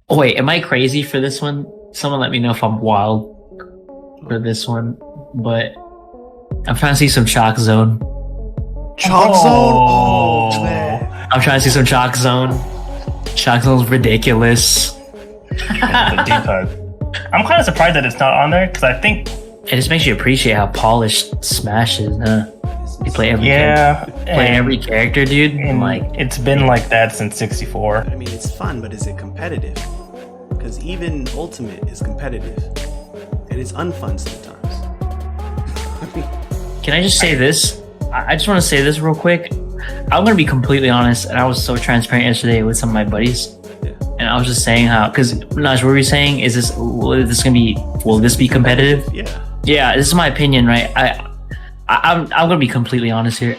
Oh wait, am I crazy for this one? Someone let me know if I'm wild for this one. But I'm trying to see some Shock Zone. Chalk Zone? Oh, man. I'm trying to see some Shock Zone. Shock Zone's ridiculous. The deep cut. I'm kind of surprised that it's not on there because I think It just makes you appreciate how polished Smash is, huh? You play every every character, dude. and Like, it's been like that since '64. I mean, it's fun, but is it competitive? Because even Ultimate is competitive. And it's unfun sometimes. can I just say this? I just want to say this real quick. I'm gonna be completely honest, and I was so transparent yesterday with some of my buddies. Yeah. And I was just saying how, because Naj, what were you saying? Will this be competitive? Yeah. Yeah, this is my opinion, right? I'm gonna be completely honest here.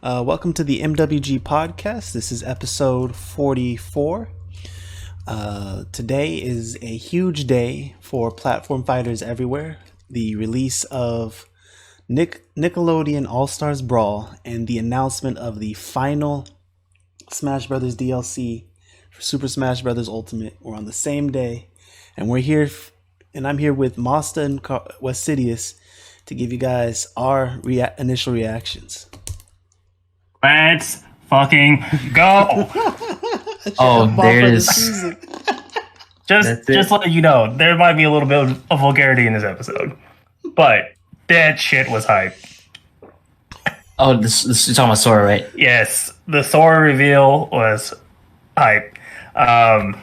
Welcome to the MWG podcast. This is episode 44. Today is a huge day for platform fighters everywhere. The release of Nickelodeon All-Star Brawl and the announcement of the final Smash Brothers DLC for Super Smash Brothers Ultimate were on the same day, and we're here, and I'm here with Mossta and Westsidious to give you guys our initial reactions. Let's fucking go! Oh, there it is. Just let you know, there might be a little bit of vulgarity in this episode, but that shit was hype. Oh, this you're talking about Sora, right? Yes, the Sora reveal was hype. Let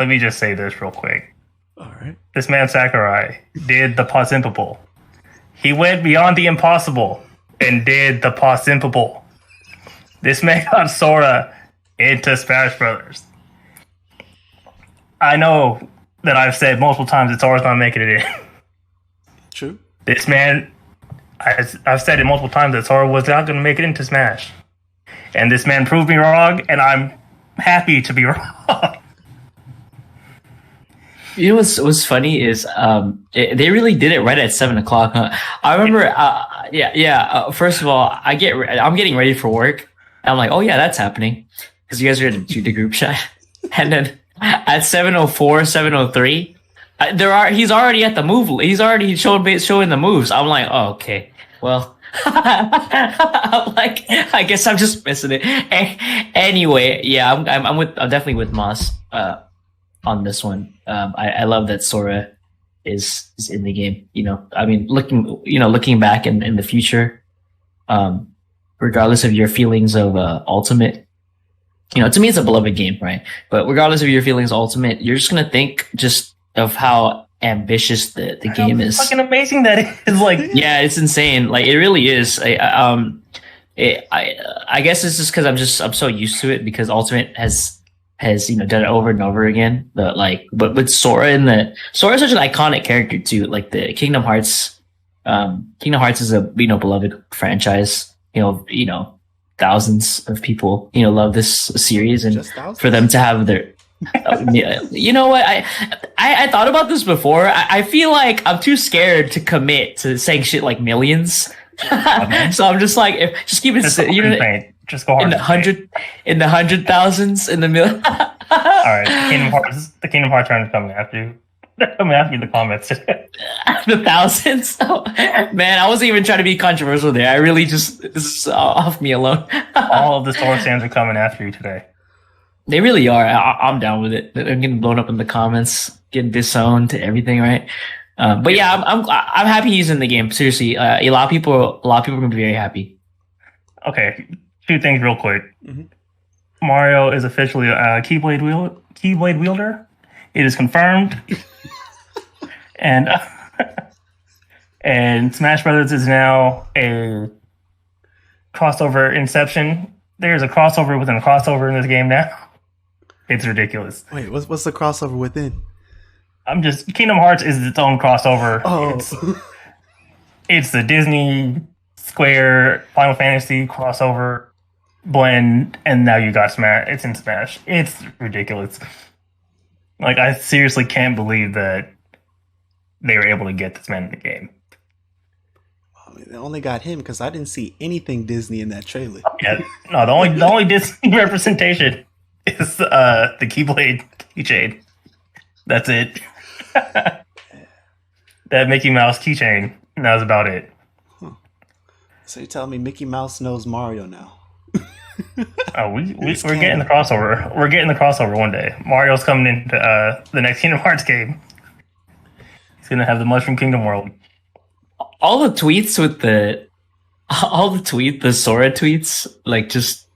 me just say this real quick. All right. This man Sakurai did the possible. He went beyond the impossible and did the possible. This man got Sora into Smash Brothers. I know that I've said multiple times that Sora's not making it in. True. This man, I've said it multiple times that Sora was not going to make it into Smash. And this man proved me wrong, and I'm happy to be wrong. You know what's funny is they really did it right at 7:00. Huh? I remember, first of all, I'm getting ready for work. I'm like, oh yeah, that's happening because you guys are in the group chat, and then at 7:04, 7:03, he's already at the move. He's already showing the moves. I'm like, oh okay, well, I'm like, I guess I'm just missing it. Anyway, yeah, I'm definitely with Moss on this one. I love that Sora is in the game. You know, I mean, looking back in the future, regardless of your feelings of Ultimate, you know, to me it's a beloved game, right? But regardless of your feelings of Ultimate, you're just gonna think just of how ambitious the game is. Fucking amazing that is. Like, yeah, it's insane. Like, it really is. I guess it's just because I'm so used to it because Ultimate has done it over and over again. But with Sora Sora's such an iconic character too. Like the Kingdom Hearts is a beloved franchise. You know, thousands of people love this series, and for them to have their you know what, I thought about this before. I feel like I'm too scared to commit to saying shit like millions. So I'm just like, just keep it. Just go hard in the hundred thousands, in the million. All right, the Kingdom Hearts round is coming after you. They're coming after you in the comments. The thousands. Oh, man, I wasn't even trying to be controversial there. I really this is off me alone. All of the Sora fans are coming after you today. They really are. I'm down with it. They're getting blown up in the comments, getting disowned to everything, right? But yeah, I'm happy he's in the game. Seriously, a lot of people are gonna be very happy. Okay, two things real quick. Mm-hmm. Mario is officially a Keyblade wielder. It is confirmed, and Smash Brothers is now a crossover inception. There's a crossover within a crossover in this game now. It's ridiculous. Wait, what's the crossover within? Kingdom Hearts is its own crossover. Oh. It's the Disney Square Final Fantasy crossover blend, and now you got Smash. It's in Smash. It's ridiculous. Like, I seriously can't believe that they were able to get this man in the game. I mean, they only got him because I didn't see anything Disney in that trailer. Yeah, no, the only Disney representation is the Keyblade keychain. That's it. That Mickey Mouse keychain. And that was about it. So you're telling me Mickey Mouse knows Mario now? Oh, we're getting the crossover. We're getting the crossover one day. Mario's coming into the next Kingdom Hearts game. He's gonna have the Mushroom Kingdom world. All the tweets the Sora tweets, like just,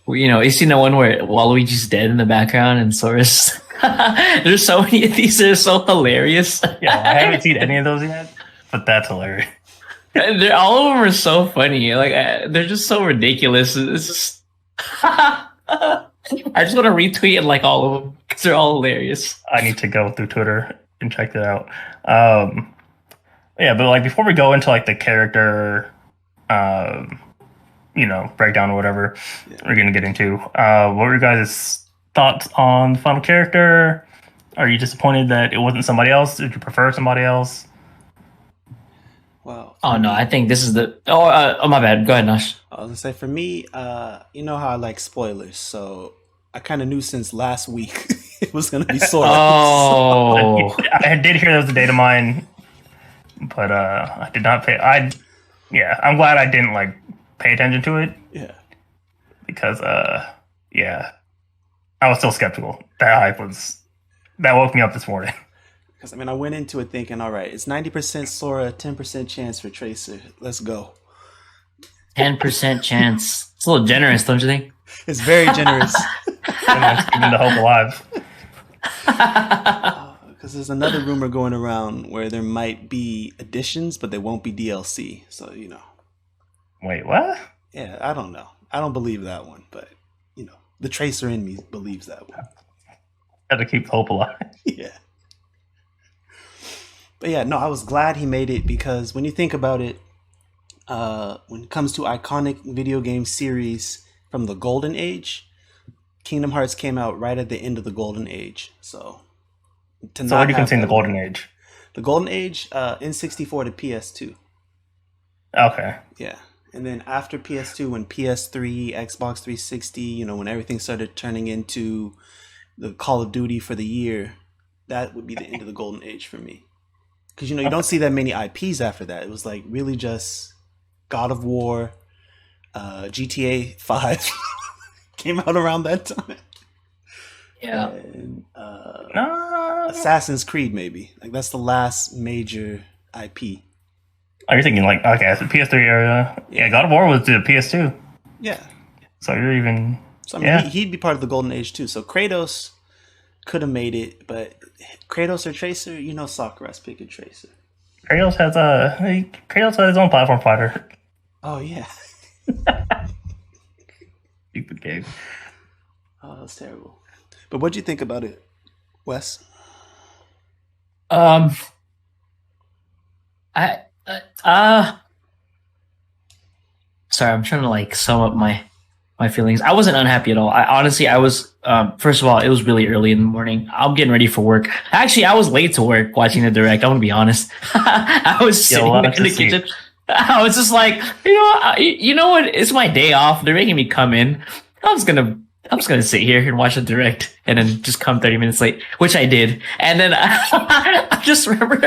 you know, you seen the one where Waluigi's dead in the background and Sora's. There's so many of these that are so hilarious. Yeah, I haven't seen any of those yet, but that's hilarious. All of them are so funny. Like they're just so ridiculous. It's just. I just want to retweet and like all of them because they're all hilarious. I need to go through Twitter and check that out. Yeah, but like before we go into like the character, breakdown or whatever we're gonna get into, what were your guys' thoughts on the final character? Are you disappointed that it wasn't somebody else? Did you prefer somebody else? Wow. Oh no, I think this is the. Oh, my bad. Go ahead, Nash. I was gonna say for me, you know how I like spoilers, so I kind of knew since last week it was gonna be Sora. Oh, I did hear there was a data mine, but I did not pay. I'm glad I didn't like pay attention to it. Yeah, because I was still skeptical. That woke me up this morning. because I mean I went into it thinking, all right, it's 90% Sora, 10% chance for Tracer. Let's go. 10% chance. It's a little generous, don't you think? It's very generous. Keeping the hope alive. Because there's another rumor going around where there might be additions, but there won't be DLC. So, you know. Wait, what? Yeah, I don't know. I don't believe that one, but, you know, the Tracer in me believes that one. Got to keep hope alive. Yeah. But yeah, no, I was glad he made it because when you think about it, when it comes to iconic video game series from the Golden Age, Kingdom Hearts came out right at the end of the Golden Age. So what do you consider the Golden Age? The Golden Age, N64 to PS2. Okay. Yeah. And then after PS2, when PS3, Xbox 360, you know, when everything started turning into the Call of Duty for the year, that would be the end of the Golden Age for me. Because, you know, you don't see that many IPs after that. It was like really just God of War, GTA 5 came out around that time. Yeah. And, No. Assassin's Creed, maybe. Like, that's the last major IP. Oh, you're thinking like, okay, it's the PS3 era. Yeah, God of War was the PS2. Yeah. So you're even... So, I mean, he'd be part of the Golden Age, too. So, Kratos could have made it, but Kratos or Tracer, you know Sakurai's picking Tracer. Kratos has his own platform fighter. Oh, yeah. Stupid game. Oh, that's terrible. But what'd you think about it, Wes? Sorry, I'm trying to like sum up my feelings. I wasn't unhappy at all. I was, first of all, it was really early in the morning. I'm getting ready for work. Actually, I was late to work watching the direct. I'm gonna be honest. I was sitting in the kitchen. I was just like, you know what? It's my day off. They're making me come in. I'm just gonna sit here and watch the direct and then just come 30 minutes late, which I did. And then I just remember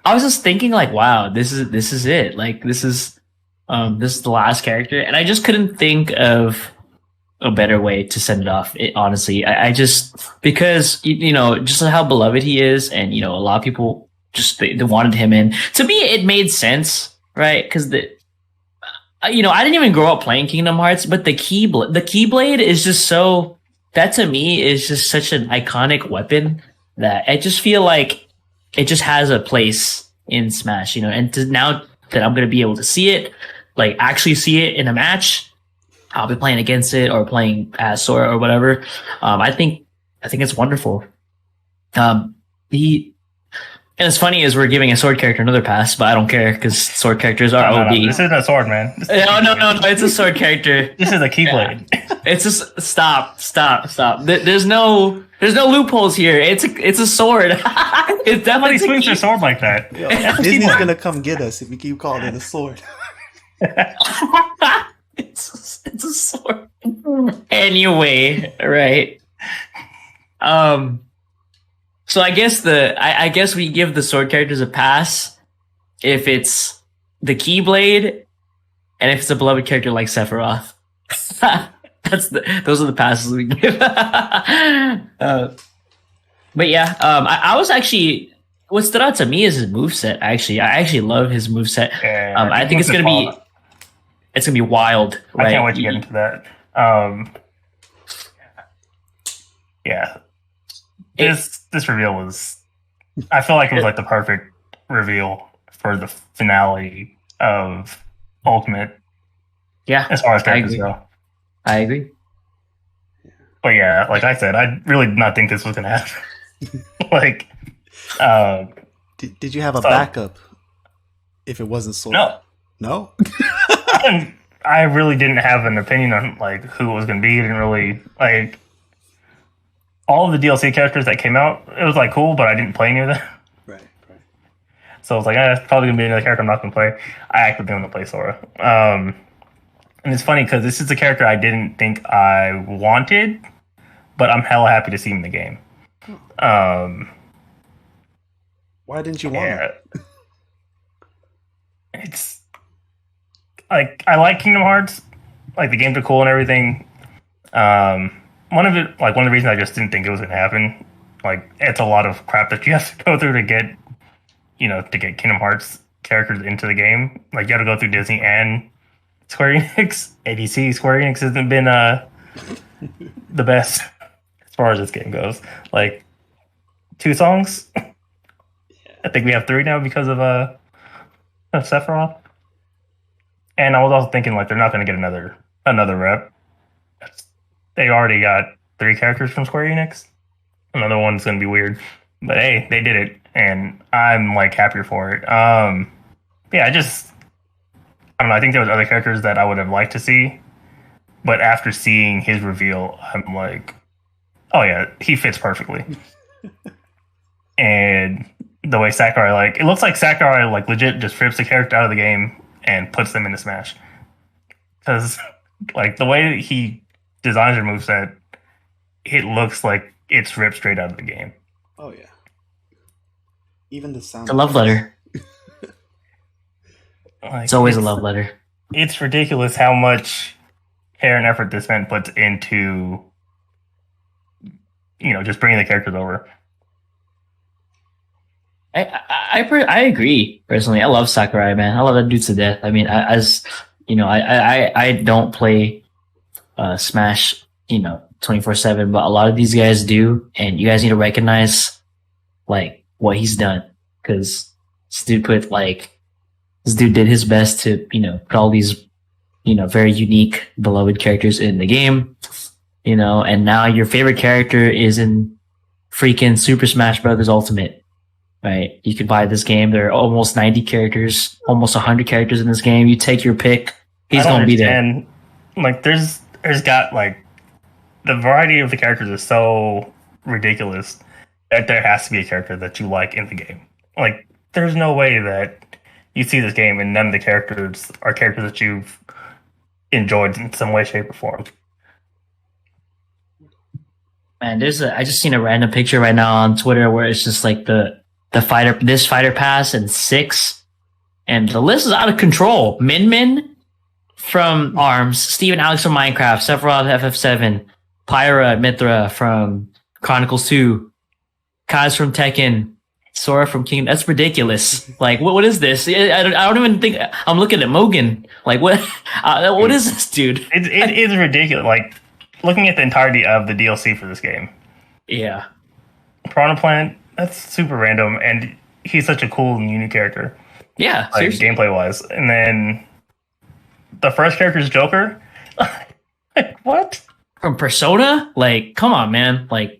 I was just thinking like, wow, this is it. Like this is the last character, and I just couldn't think of a better way to send it off. Honestly, I just, because just how beloved he is, and a lot of people just they wanted him in. To me, it made sense, right? Because I didn't even grow up playing Kingdom Hearts, but the Keyblade is just so, that to me is just such an iconic weapon that I just feel like it just has a place in Smash, and now that I'm going to be able to see it, like actually see it in a match, I'll be playing against it or playing as Sora or whatever. I think it's wonderful. And it's funny is we're giving a sword character another pass, but I don't care because sword characters are OD. No. This isn't a sword, man. No, it's a sword character. This is a Keyblade. It's just stop. There's no There's no loopholes here. It's a sword. It's Somebody definitely swings their sword like that. Yo, Disney's gonna come get us if we keep calling it a sword. It's a sword. Anyway, right. So I guess we give the sword characters a pass if it's the Keyblade and if it's a beloved character like Sephiroth. Those are the passes we give. But yeah, I was actually, what stood out to me is his moveset. I actually love his moveset. Yeah, I think it's gonna be wild. Right? I can't wait to get into that. Yeah, this reveal was. I feel like it was like the perfect reveal for the finale of Ultimate. Yeah, as far as characters go. I agree. But yeah, like I said, I really did not think this was gonna happen. Like, did you have a backup if it wasn't Sora? No. I really didn't have an opinion on like who it was gonna be. I didn't really like all of the DLC characters that came out. It was like cool, but I didn't play any of them. Right. So I was like, it's probably gonna be another character I'm not gonna play. I actually didn't want to play Sora. And it's funny because this is a character I didn't think I wanted, but I'm hella happy to see him in the game. Why didn't you want him? It's like I like Kingdom Hearts. Like the games are cool and everything. One of the reasons I just didn't think it was gonna happen. Like it's a lot of crap that you have to go through to get Kingdom Hearts characters into the game. Like you have to go through Disney and Square Enix. ABC Square Enix hasn't been the best as far as this game goes. Like 2 songs. I think we have 3 now because of Sephiroth. And I was also thinking like they're not going to get another rep. They already got 3 characters from Square Enix. Another one's going to be weird, but hey, they did it, and I'm like happier for it. Yeah, I don't know. I think there was other characters that I would have liked to see, but after seeing his reveal, I'm like, oh yeah, he fits perfectly. And the way Sakurai, like, it looks like Sakurai, like, legit just rips the character out of the game and puts them into Smash. Because, like, the way he designs their moveset, it looks like it's ripped straight out of the game. Oh, yeah. Even the sound. It's a love letter. Like, it's always a love letter. It's ridiculous how much care and effort this man puts into, just bringing the characters over. I agree personally. I love Sakurai, man. I love that dude to death. I mean, I don't play Smash, 24/7, but a lot of these guys do, and you guys need to recognize like what he's done, because this dude did his best to put all these very unique beloved characters in the game, and now your favorite character is in freaking Super Smash Brothers Ultimate. Right, you can buy this game. There are almost 90 characters, almost 100 characters in this game. You take your pick. He's going to be there. And like, there's got like the variety of the characters is so ridiculous that there has to be a character that you like in the game. Like, there's no way that you see this game and none of the characters are characters that you've enjoyed in some way, shape, or form. Man, I just seen a random picture right now on Twitter where it's just like this fighter pass and 6, and the list is out of control. Min from ARMS, Steven Alex from Minecraft, Sephiroth FF7, Pyra Mithra from Chronicles 2, Kaz from Tekken, Sora from King. That's ridiculous. Like, what is this? I don't even think I'm looking at Mogan. Like, what? What is this, dude? It is ridiculous. Like, looking at the entirety of the DLC for this game. Yeah. Piranha Plant. That's super random, and he's such a cool and unique character. Yeah, like, gameplay wise. And then the first character is Joker. Like, what? From Persona? Like, come on, man. Like,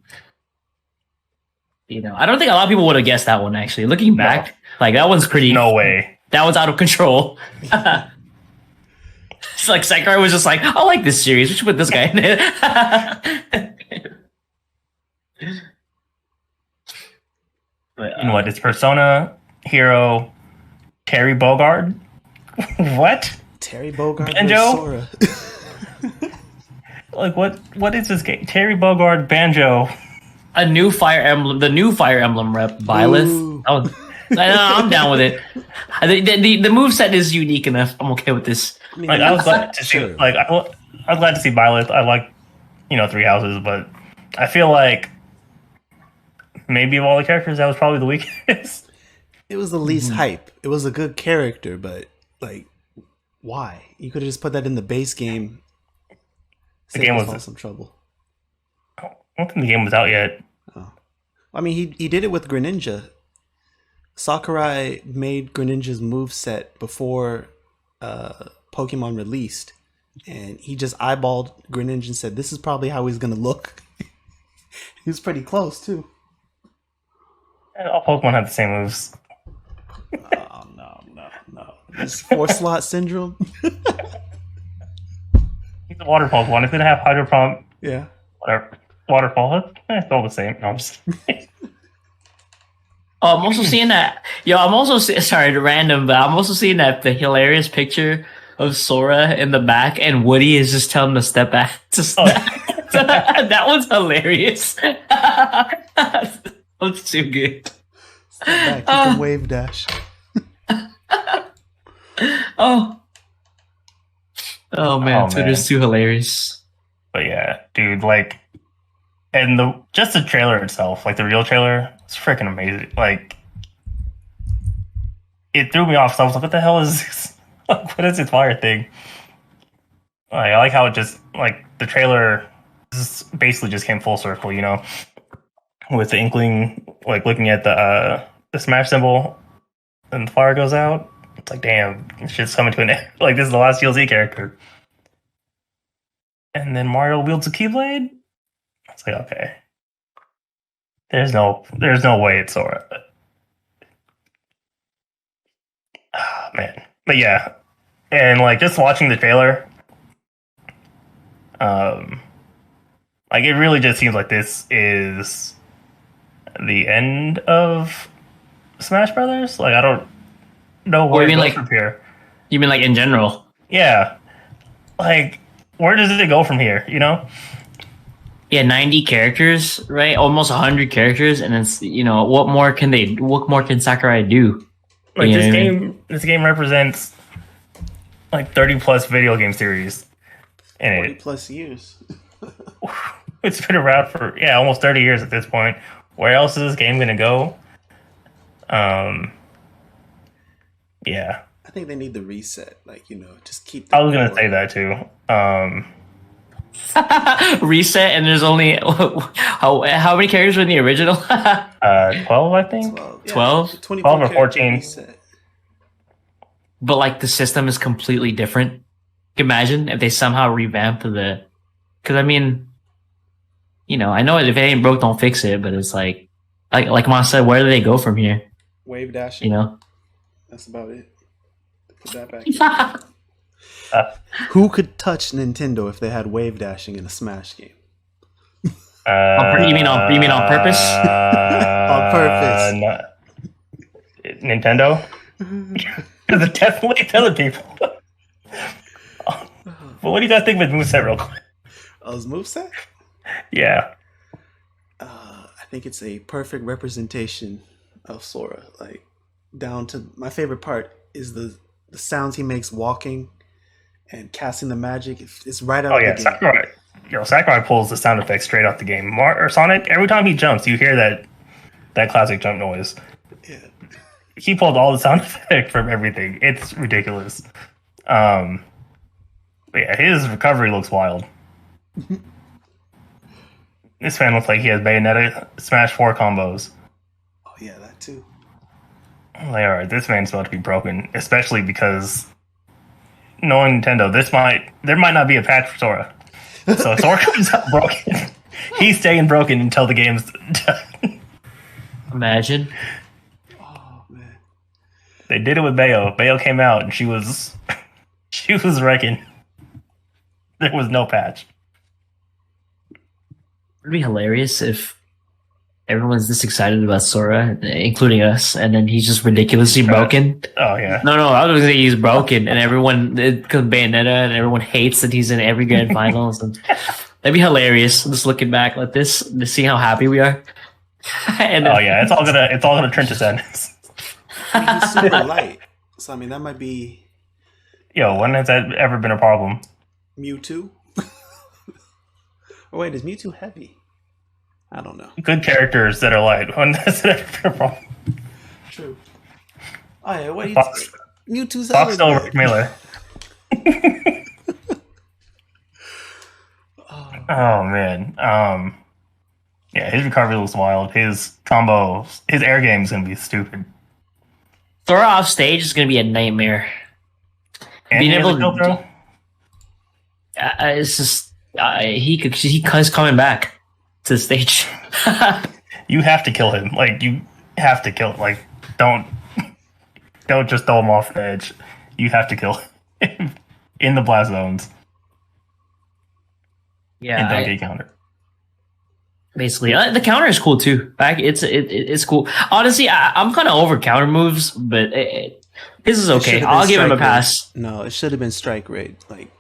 I don't think a lot of people would have guessed that one, actually. Looking back, like, that one's pretty... No way. That one's out of control. It's like Sakurai was just like, I like this series. We should put this guy in it. But, And what? It's Persona Hero Terry Bogard? What? Terry Bogard Banjo? versus Sora. Like what is this game? Terry Bogard Banjo. a new Fire Emblem, the new Fire Emblem rep, Byleth. Ooh. Oh, I'm down with it. The moveset is unique enough. I'm okay with this. I mean, Like I was glad to see sure. like I was glad to see Byleth. I like, Three Houses, but I feel like maybe of all the characters that was probably the weakest. It was the least hype. It was a good character, but like, why? You could have just put that in the base game. The game was some trouble. I don't think the game was out yet. I mean, he did it with Greninja. Sakurai made Greninja's moveset before Pokemon released, and he just eyeballed Greninja and said, "This is probably how he's gonna look." He was pretty close too. And all Pokemon have the same moves. Oh no! This 4-slot syndrome. He's a water Pokemon. It's gonna have Hydro Pump, Yeah. whatever. Waterfall. It's all the same. No, I'm just Oh, I'm also seeing that. Yo, I'm also sorry, random, but I'm also seeing that the hilarious picture of Sora in the back, and Woody is just telling him to step back. That was hilarious. That's too good. Step back, you can wave dash. Oh man, Oh, Twitter's too hilarious. But yeah, dude, like, and just the trailer itself, like the real trailer, it's freaking amazing. Like, it threw me off. So I was like, "What the hell is this? Like, what is this fire thing?" Like, I like how it just like the trailer basically just came full circle, with the Inkling like looking at the smash symbol, and the fire goes out. It's like, damn, shit's coming to an end. Like, this is the last DLC character. And then Mario wields a Keyblade. It's like, okay, there's no way it's Sora. Man, but yeah, and like just watching the trailer, like it really just seems like this is the end of Smash Brothers. Like, I don't know where you mean, it goes like- from here. You mean like in general? Yeah, like where does it go from here? Yeah, 90 characters, right? Almost 100 characters, and it's what more can Sakurai do? Like, You know this what I mean? game represents like 30 plus video game series in 40 it. plus years. It's been around for almost 30 years at this point. Where else is this game gonna go? Yeah, I think they need the reset. Like, just keep. I was gonna say that too. Reset, and there's only how many characters were in the original? 12, I think. 12? 12 or 14. Reset. But like the system is completely different. Imagine if they somehow revamp because I mean, I know if it ain't broke, don't fix it. But it's like Mossta said, where do they go from here? Wave dashing. That's about it. Put that back. Who could touch Nintendo if they had wave dashing in a Smash game? You mean on purpose? On purpose. Nintendo. Because it definitely other people. But what do you guys think of his moveset real quick? His moveset? Yeah. I think it's a perfect representation of Sora. Like, down to my favorite part is the sounds he makes walking and casting the magic. It's right out of the game. Sakurai. Sakurai pulls the sound effects straight off the game. Or Sonic, every time he jumps, you hear that classic jump noise. Yeah. He pulled all the sound effect from everything. It's ridiculous. But yeah, his recovery looks wild. This fan looks like he has Bayonetta Smash 4 combos. Oh yeah, that too. I'm like, alright, this man's about to be broken, especially because knowing Nintendo, there might not be a patch for Sora. So if Sora comes out broken, he's staying broken until the game's done. Imagine. Oh man. They did it with Bayo. Bayo came out and she was wrecking. There was no patch. It'd be hilarious if everyone's this excited about Sora, including us, and then he's just ridiculously broken. Oh yeah. No, I was gonna say he's broken, and everyone because Bayonetta, and everyone hates that he's in every grand finals. And that'd be hilarious. Just looking back like this to see how happy we are. And Oh yeah, it's all gonna turn to sadness. He's super light, so I mean that might be Yo, when has that ever been a problem? Mewtwo. Or wait, is Mewtwo heavy? I don't know. Good characters that are light. When has it ever been a problem? True. Oh yeah, wait. Fox, Mewtwo's Fox hella Silver good. Melee. Oh man. Yeah, his recovery looks wild. His combo, his air game is gonna be stupid. Sora off stage is gonna be a nightmare. And Being he has able a kill to- throw? It's just he's coming back to the stage. You have to kill him. Like you have to kill. Like don't just throw him off the edge. You have to kill him in the blast zones Yeah, and don't get counter. basically the counter is cool too. Back, it's cool. Honestly, I'm kind of over counter moves, but this is It okay. should've been I'll give him a strike pass. rate. No, it should have been strike rate. Like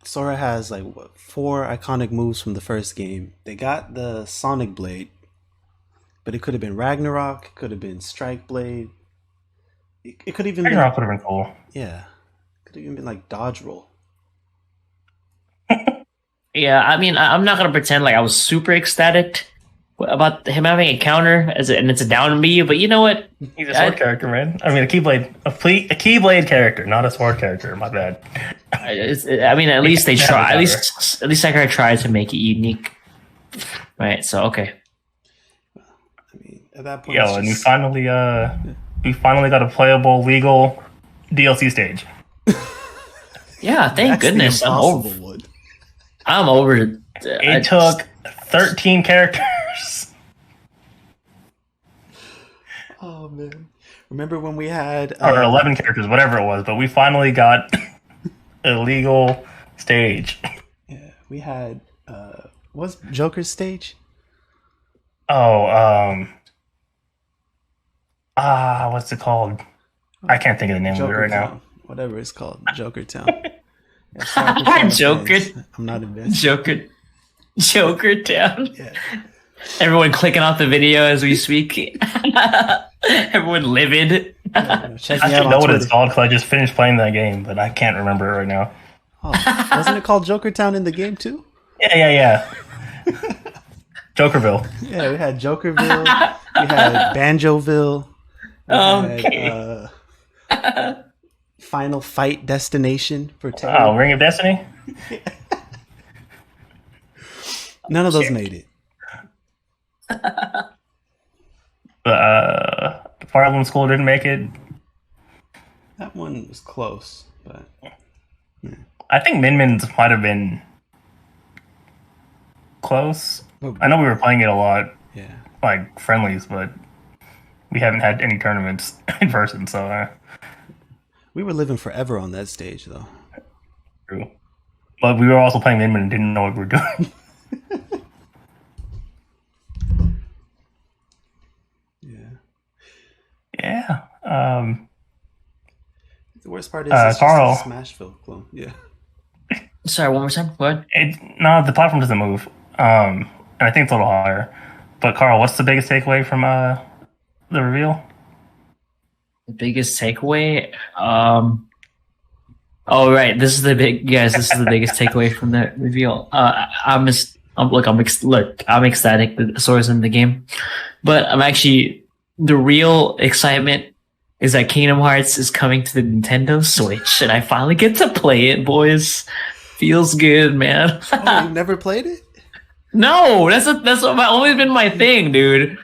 Sora has like what, 4 iconic moves from the first game. They got the Sonic Blade, but it could have been Ragnarok. It could have been Strike Blade. It could even Ragnarok would have been cool. yeah, could have even been like Dodge Roll. Yeah, I mean, I'm not gonna pretend like I was super ecstatic about him having a counter and it's a down B, but you know what? He's a sword character, man. I mean, a Keyblade character, not a sword character. My bad. I mean, at least they Yeah, try. At counter. least Sakurai tried to make it unique, right? So okay. I mean, at that point, Yo, it's and we just- finally got a playable, legal DLC stage. Yeah, thank that's the goodness. impossible one. I'm over it. It took 13 characters. Oh man, remember when we had Or 11 characters, whatever it was, but we finally got a legal stage. yeah, we had what's Joker's stage? Oh, what's it called? I can't think of the name of it Joker right now. Town, whatever it's called, Joker Town. Yeah, sorry for Sonic Joker. fans. I'm not invested. Joker down. Yeah. Everyone clicking off the video as we speak. Everyone livid. Check I me should out know on what it's Twitter. called because I just finished playing that game, but I can't remember it right now. Oh, wasn't it called Joker Town in the game too? Yeah. Jokerville. Yeah, we had Jokerville, we had Banjoville, we Okay. had Final Fight Destination for Oh, Terry. Ring of Destiny? None of those made it. Fire Emblem School didn't make it. That one was close, but I think Min Min's might have been close. I know we were playing it a lot, yeah. like friendlies, but we haven't had any tournaments in person, so We were living forever on that stage though. true. But we were also playing Min Min and didn't know what we were doing. Yeah. Yeah. The worst part is it's Carl. just a Smashville clone. Yeah. Sorry, one more time. What? No, the platform doesn't move. And I think it's a little higher. But Carl, what's the biggest takeaway from the reveal? The biggest takeaway? Oh right, this is the biggest takeaway from the reveal. I'm ecstatic that Sora's in the game, but I'm actually the real excitement is that Kingdom Hearts is coming to the Nintendo Switch, and I finally get to play it, boys. Feels good, man. Oh, you've never played it? No, that's always been my thing, dude.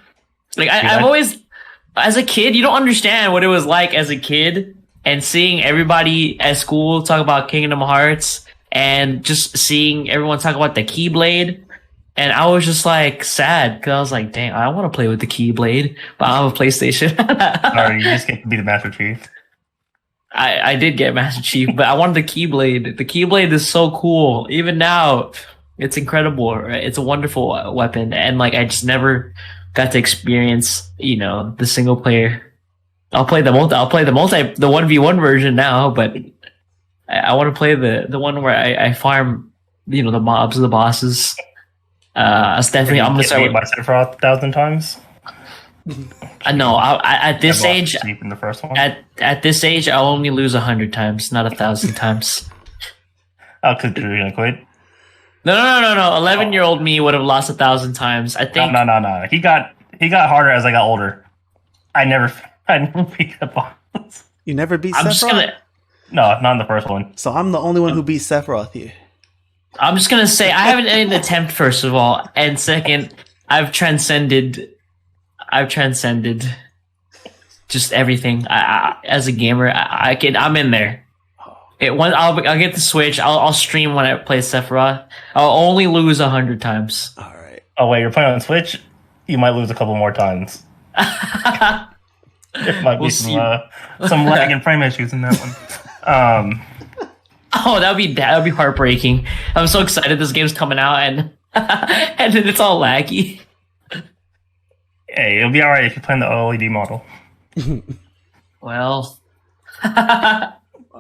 Like I've always, as a kid, you don't understand what it was like as a kid, and seeing everybody at school talk about Kingdom Hearts, and just seeing everyone talk about the Keyblade, and I was just like sad because I was like, dang, I want to play with the Keyblade, but I have a PlayStation. Or you just get to be the Master Chief? I did get Master Chief, but I wanted the Keyblade. The Keyblade is so cool. Even now, it's incredible. Right? It's a wonderful weapon, and like I just never got to experience, the single player. I'll play the 1v1 version now, but I want to play the one where I farm, the mobs, the bosses. It's definitely I'm gonna start by Sephiroth 1,000 times. No, at this age, in the first one. At this age, I'll only lose 100 times, not 1,000 times. Oh, because you're gonna quit. No. 11-year-old me would have lost 1,000 times. I think. No. He got harder as I got older. I never beat the boss. You never beat I'm Sephiroth? just gonna. No, not in the first one. So I'm the only one who beat Sephiroth here. I'm just gonna say I haven't made an attempt, first of all, and second, I've transcended just everything. As a gamer, I'm in there. I'll get the Switch. I'll stream when I play Sephiroth. I'll only lose 100 times. All right. Oh wait, you're playing on Switch? You might lose a couple more times. There might be some lag and frame issues in that one. Oh, that'd be heartbreaking. I'm so excited this game's coming out and and then it's all laggy. Hey, it'll be alright if you're playing the OLED model. Well, I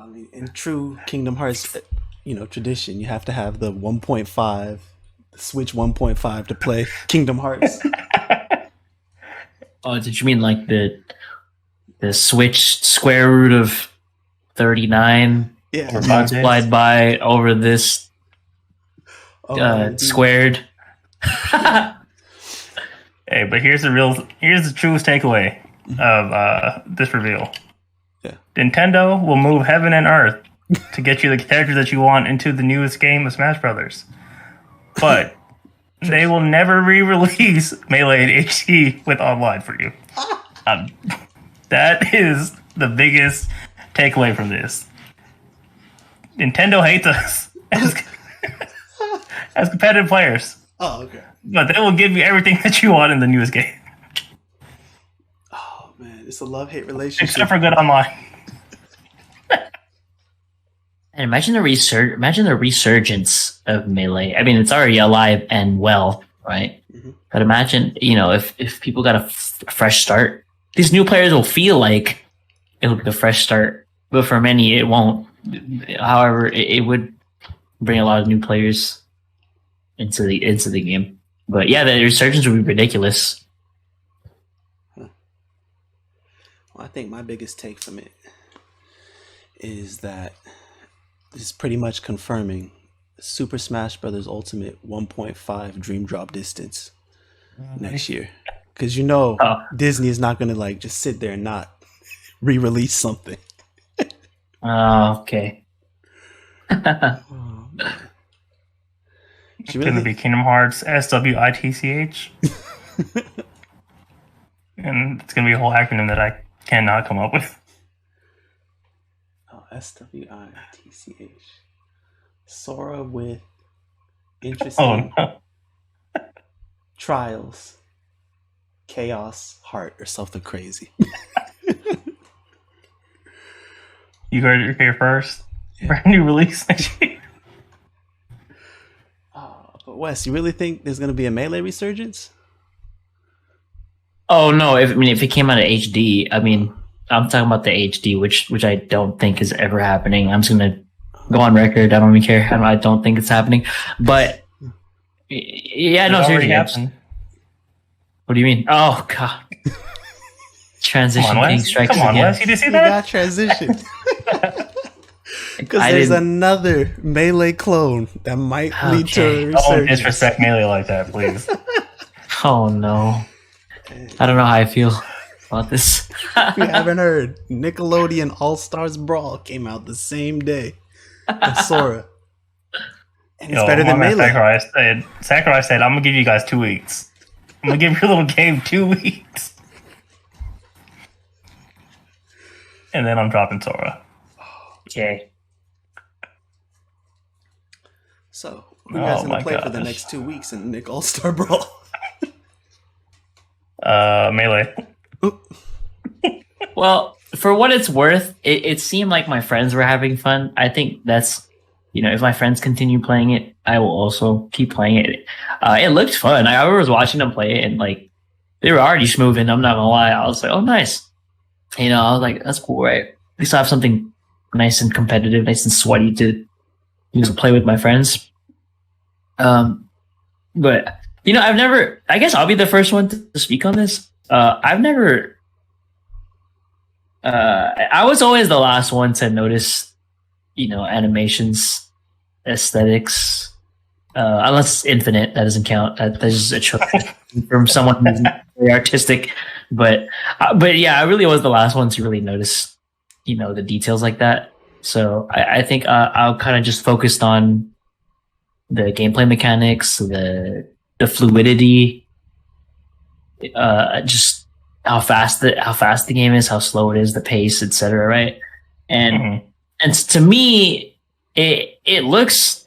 mean, in true Kingdom Hearts, tradition, you have to have the 1.5, the Switch 1.5 to play Kingdom Hearts. Oh, did you mean like the Switch square root of 39? Yeah, multiplied by over this squared. Hey, but here's the truest takeaway of this reveal. Yeah. Nintendo will move heaven and earth to get you the characters that you want into the newest game of Smash Brothers. But they will never re-release Melee in HD with online for you. That is the biggest takeaway from this. Nintendo hates us as competitive players. Oh, okay. But they will give you everything that you want in the newest game. Oh man, it's a love-hate relationship. Except for good online. And imagine the resurgence of Melee. I mean, it's already alive and well, right? Mm-hmm. But imagine, if people got a fresh start, these new players will feel like it'll be a fresh start, but for many, it won't. However, it would bring a lot of new players into the game. But yeah, the resurgence would be ridiculous. Well, I think my biggest take from it is that it's pretty much confirming Super Smash Bros. Ultimate 1.5 Dream Drop distance next year. Because Disney is not going to just sit there and not re-release something. Oh, okay. Oh, man. It's going to be Kingdom Hearts SWITCH. And it's going to be a whole acronym that I cannot come up with. Oh, SWITCH. Sora with interesting trials, chaos, heart, or something crazy. You heard it here first. Yeah. Brand new release next year. But Wes, you really think there's going to be a Melee resurgence? Oh no! If it came out of HD, I'm talking about the HD, which I don't think is ever happening. I'm just gonna go on record. I don't even care. I don't think it's happening. But yeah, no, seriously. What do you mean? Oh god! Transition thing strikes again. Come on, Wes. You did see that? Got transition. Because there's another Melee clone that might lead to a resurgence. Don't disrespect Melee like that, please. Oh no. I don't know how I feel about this. You haven't heard. Nickelodeon All-Stars Brawl came out the same day as Sora. And it's better than Melee. Sakurai said, I'm going to give you guys 2 weeks. I'm going to give your little game 2 weeks. And then I'm dropping Sora. Okay. So, who you guys going to play for the next 2 weeks in Nick All-Star Brawl? Melee. Well, for what it's worth, it seemed like my friends were having fun. I think that's, if my friends continue playing it, I will also keep playing it. It looked fun. I was watching them play it, and they were already smoothing. I'm not gonna lie. I was like, oh, nice. You know, I was like, that's cool, right? At least I have something nice and competitive, nice and sweaty to play with my friends. But you know, I've never. I guess I'll be the first one to speak on this. I've never. I was always the last one to notice, you know, animations, aesthetics. Unless it's Infinite, that doesn't count. That's just a choice from someone who's not very artistic. But yeah, I really was the last one to really notice, you know, the details like that. So I think I'll kind of just focused on the gameplay mechanics, the fluidity, just how fast the game is, how slow it is, the pace, etc. Right, and to me, it's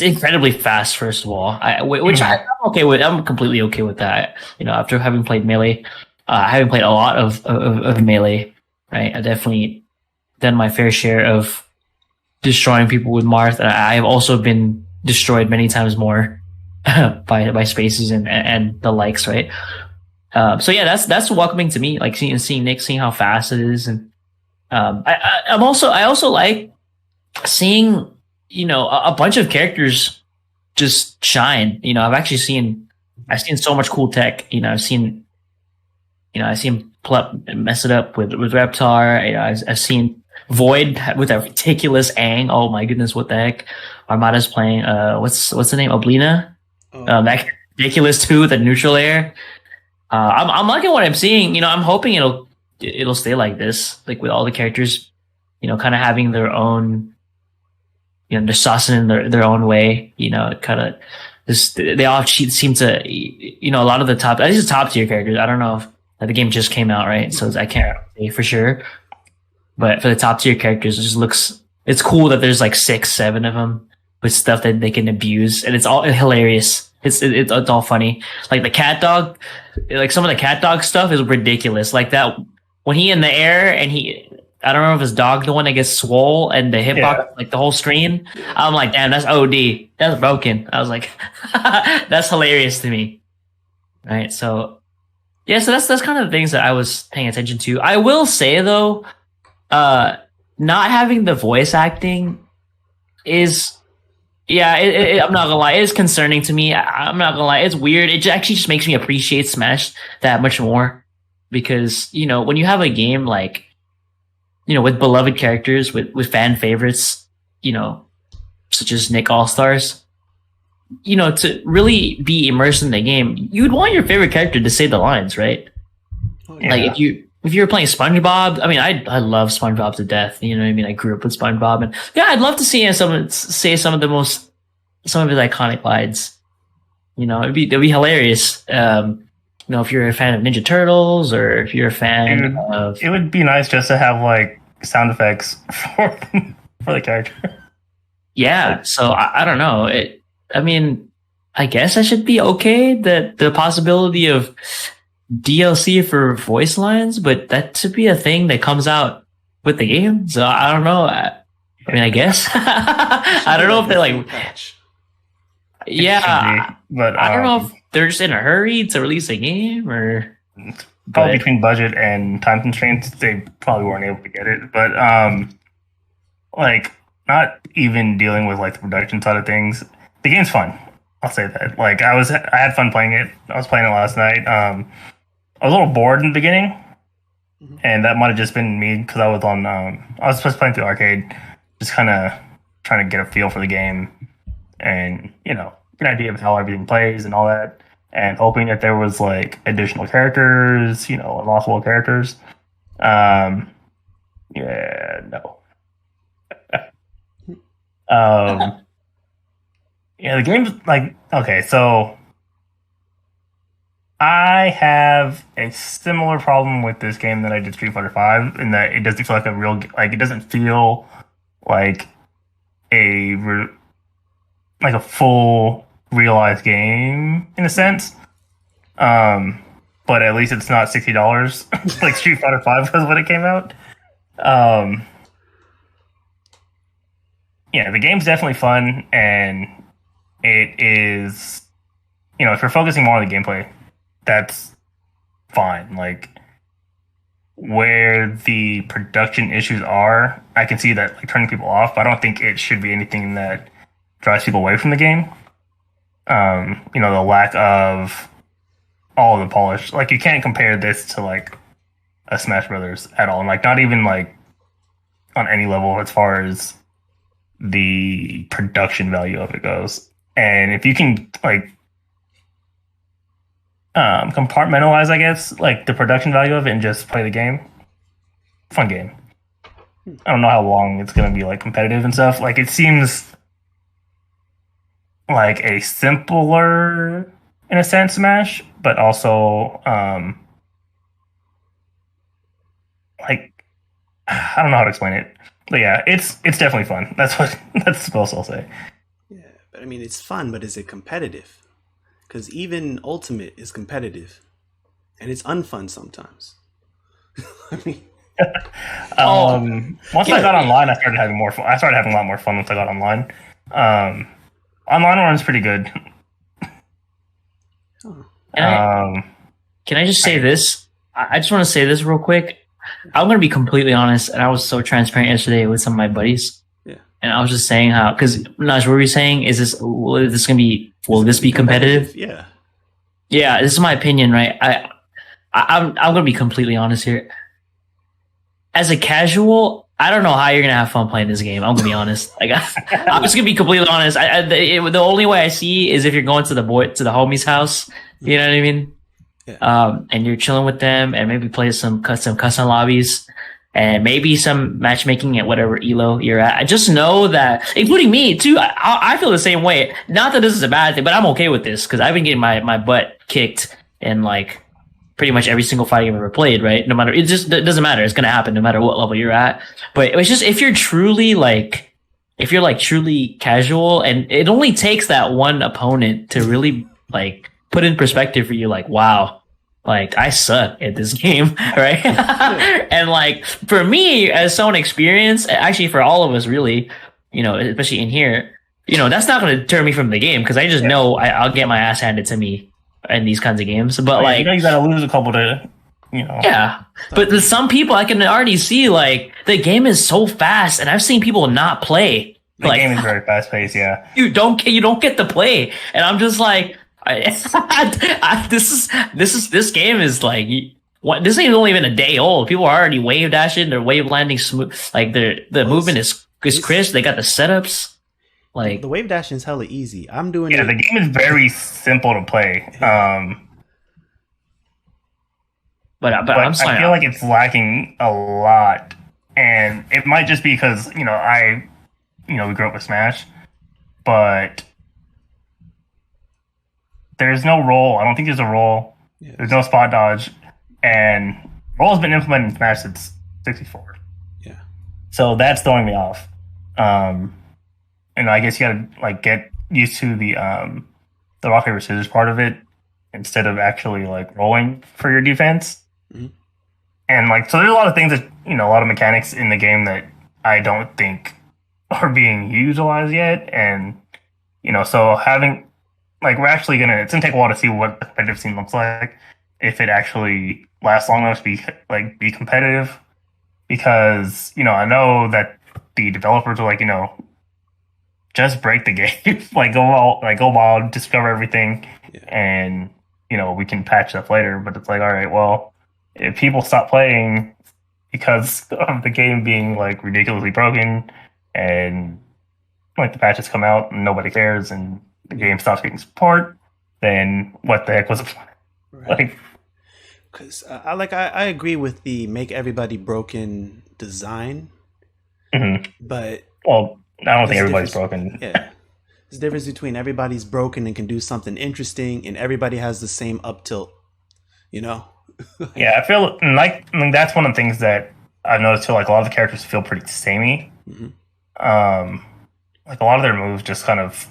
incredibly fast. First of all, which I'm okay with. I'm completely okay with that. You know, after having played Melee, having played a lot of Melee, right? I definitely done my fair share of destroying people with Marth, and I have also been destroyed many times more by spaces and the likes, right? So yeah, that's welcoming to me. Like seeing Nick, seeing how fast it is, and I also like seeing, you know, a bunch of characters just shine. You know, I've seen so much cool tech. You know, I've seen mess it up with Reptar. You know, I've seen Void with a ridiculous Aang. Oh my goodness, what the heck? Armada's playing. What's the name? Oblina. That ridiculous too. The neutral air. I'm liking what I'm seeing. You know, I'm hoping it'll stay like this, like with all the characters, you know, kind of having their own, you know, they're saucing in their own way. You know, kind of this. They all seem to, you know, a lot of the these are top tier characters. I don't know if the game just came out, right? So I can't say for sure. But for the top tier characters, it just looks. It's cool that there's like 6, 7 of them with stuff that they can abuse, and it's all hilarious. It's all funny. Like the cat dog, like some of the cat dog stuff is ridiculous. Like that when he in the air and I don't know if his dog the one that gets swole and the hitbox like the whole screen. I'm like, damn, that's OD. That's broken. I was like, that's hilarious to me. Right. So yeah, so that's kind of the things that I was paying attention to. I will say though, not having the voice acting is. Yeah, I'm not gonna lie. It is concerning to me. I'm not gonna lie. It's weird. It actually just makes me appreciate Smash that much more because, you know, when you have a game like, you know, with beloved characters, with fan favorites, you know, such as Nick All-Stars, you know, to really be immersed in the game, you'd want your favorite character to say the lines, right? Yeah. Like if you were playing SpongeBob, I mean, I love SpongeBob to death. You know what I mean? I grew up with SpongeBob, and yeah, I'd love to see someone say some of his iconic lines. You know, it'd be hilarious. You know, if you're a fan of Ninja Turtles or if you're a fan of, it would be nice just to have like sound effects for the character. Yeah, so I don't know. I mean, I guess I should be okay that the possibility of DLC for voice lines, but that should be a thing that comes out with the game. So I don't know. I mean, I guess I don't know if they're like, yeah, but I don't know if they're just in a hurry to release a game or probably between budget and time constraints, they probably weren't able to get it. But like not even dealing with like the production side of things, the game's fun. I'll say that. Like I had fun playing it. I was playing it last night. I was a little bored in the beginning, and that might have just been me because I was supposed to play through the arcade, just kind of trying to get a feel for the game, and you know, get an idea of how everything plays and all that, and hoping that there was like additional characters, you know, unlockable characters. Yeah, no. Yeah, the game's like okay, so. I have a similar problem with this game that I did Street Fighter V, in that it doesn't feel like it doesn't feel like a full realized game in a sense. But at least it's not $60 like Street Fighter V was when it came out. Yeah, the game's definitely fun, and it is, you know, if you're focusing more on the gameplay, that's fine. Like where the production issues are, I can see that like turning people off. But I don't think it should be anything that drives people away from the game. The lack of all the polish. Like you can't compare this to like a Smash Brothers at all. And like not even like on any level as far as the production value of it goes. And if you can like compartmentalize, I guess, like the production value of it and just play the game, fun game. I don't know how long it's going to be like competitive and stuff. Like it seems like a simpler, in a sense, Smash, but also like I don't know how to explain it. But yeah, it's definitely fun. That's the most I'll say. Yeah, but I mean, it's fun, but is it competitive? Because even Ultimate is competitive, and it's unfun sometimes. I mean, once I got online, I started having more fun. I started having a lot more fun once I got online. Online runs pretty good. Can I just say this? I just want to say this real quick. I'm going to be completely honest, and I was so transparent yesterday with some of my buddies. Yeah. And I was just saying how, because Naj, what were you saying? Will this be competitive? Yeah. Yeah, this is my opinion, right? I'm going to be completely honest here. As a casual, I don't know how you're going to have fun playing this game. I'm going to be honest. Like, I'm just going to be completely honest. The only way I see is if you're going to the homie's house. You know what I mean? Yeah. And you're chilling with them and maybe play some custom lobbies and maybe some matchmaking at whatever elo you're at. I just know that, including me too, I feel the same way. Not that this is a bad thing, but I'm okay with this because I've been getting my butt kicked in like pretty much every single fight I've ever played, right? No matter, it doesn't matter. It's going to happen no matter what level you're at. But it's just, if you're truly casual, and it only takes that one opponent to really like put in perspective for you, like, wow, like I suck at this game, right? And like for me, as someone experienced, actually for all of us, really, especially in here, that's not going to deter me from the game because I just know I'll get my ass handed to me in these kinds of games. But like, you got to lose a couple to, Yeah, but there's some people I can already see like the game is so fast, and I've seen people not play. The game is very fast paced. Yeah, you don't get to play, and I'm just like. This game is like what? This ain't only even a day old. People are already wave dashing, they're wave landing smooth. Like the movement is crisp. They got the setups. Like the wave dashing is hella easy. I'm doing it. The game is very simple to play. But I feel like it's lacking a lot, and it might just be because we grew up with Smash, but. There's no roll. I don't think there's a roll. Yes. There's no spot dodge. And roll has been implemented in Smash since 64. Yeah. So that's throwing me off. And I guess you gotta like get used to the rock paper scissors part of it instead of actually like rolling for your defense. Mm-hmm. And like so there's a lot of things that a lot of mechanics in the game that I don't think are being utilized yet. And so having like it's gonna take a while to see what the competitive scene looks like if it actually lasts long enough to be competitive. Because I know that the developers are like just break the game, go wild, discover everything, and we can patch stuff later. But it's like, all right, well, if people stop playing because of the game being like ridiculously broken, and like the patches come out and nobody cares, and the game stops getting support, then what the heck was the point? Right. Like, because I agree with the make everybody broken design, but I don't think everybody's broken. Yeah, there's a difference between everybody's broken and can do something interesting, and everybody has the same up tilt. Yeah, I feel like that's one of the things that I've noticed too. Like a lot of the characters feel pretty samey. Mm-hmm. Like a lot of their moves just kind of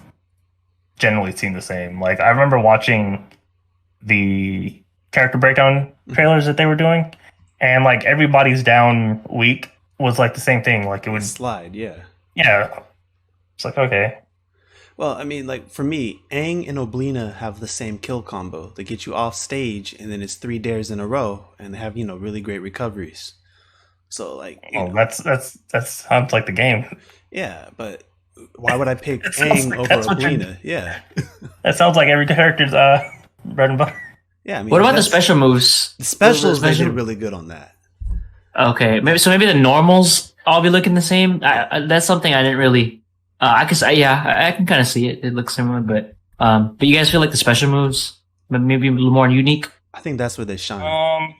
generally seem the same. Like I remember watching the character breakdown trailers that they were doing, and like everybody's down weak was like the same thing. Like it would slide, yeah. It's like okay. Well, I mean, like for me, Aang and Oblina have the same kill combo. They get you off stage, and then it's 3 dares in a row, and they have really great recoveries. So like, Oh, that sounds like the game. yeah, but why would I pick It sounds Aang like over that's what you're- Oblina? Yeah, That sounds like every character's bread and butter. yeah. I mean, What about the that's- special moves? The specials? They special- did really good on that. Okay, maybe the normals all be looking the same. That's something I didn't really. I can kind of see it. It looks similar, but you guys feel like the special moves maybe a little more unique. I think that's where they shine.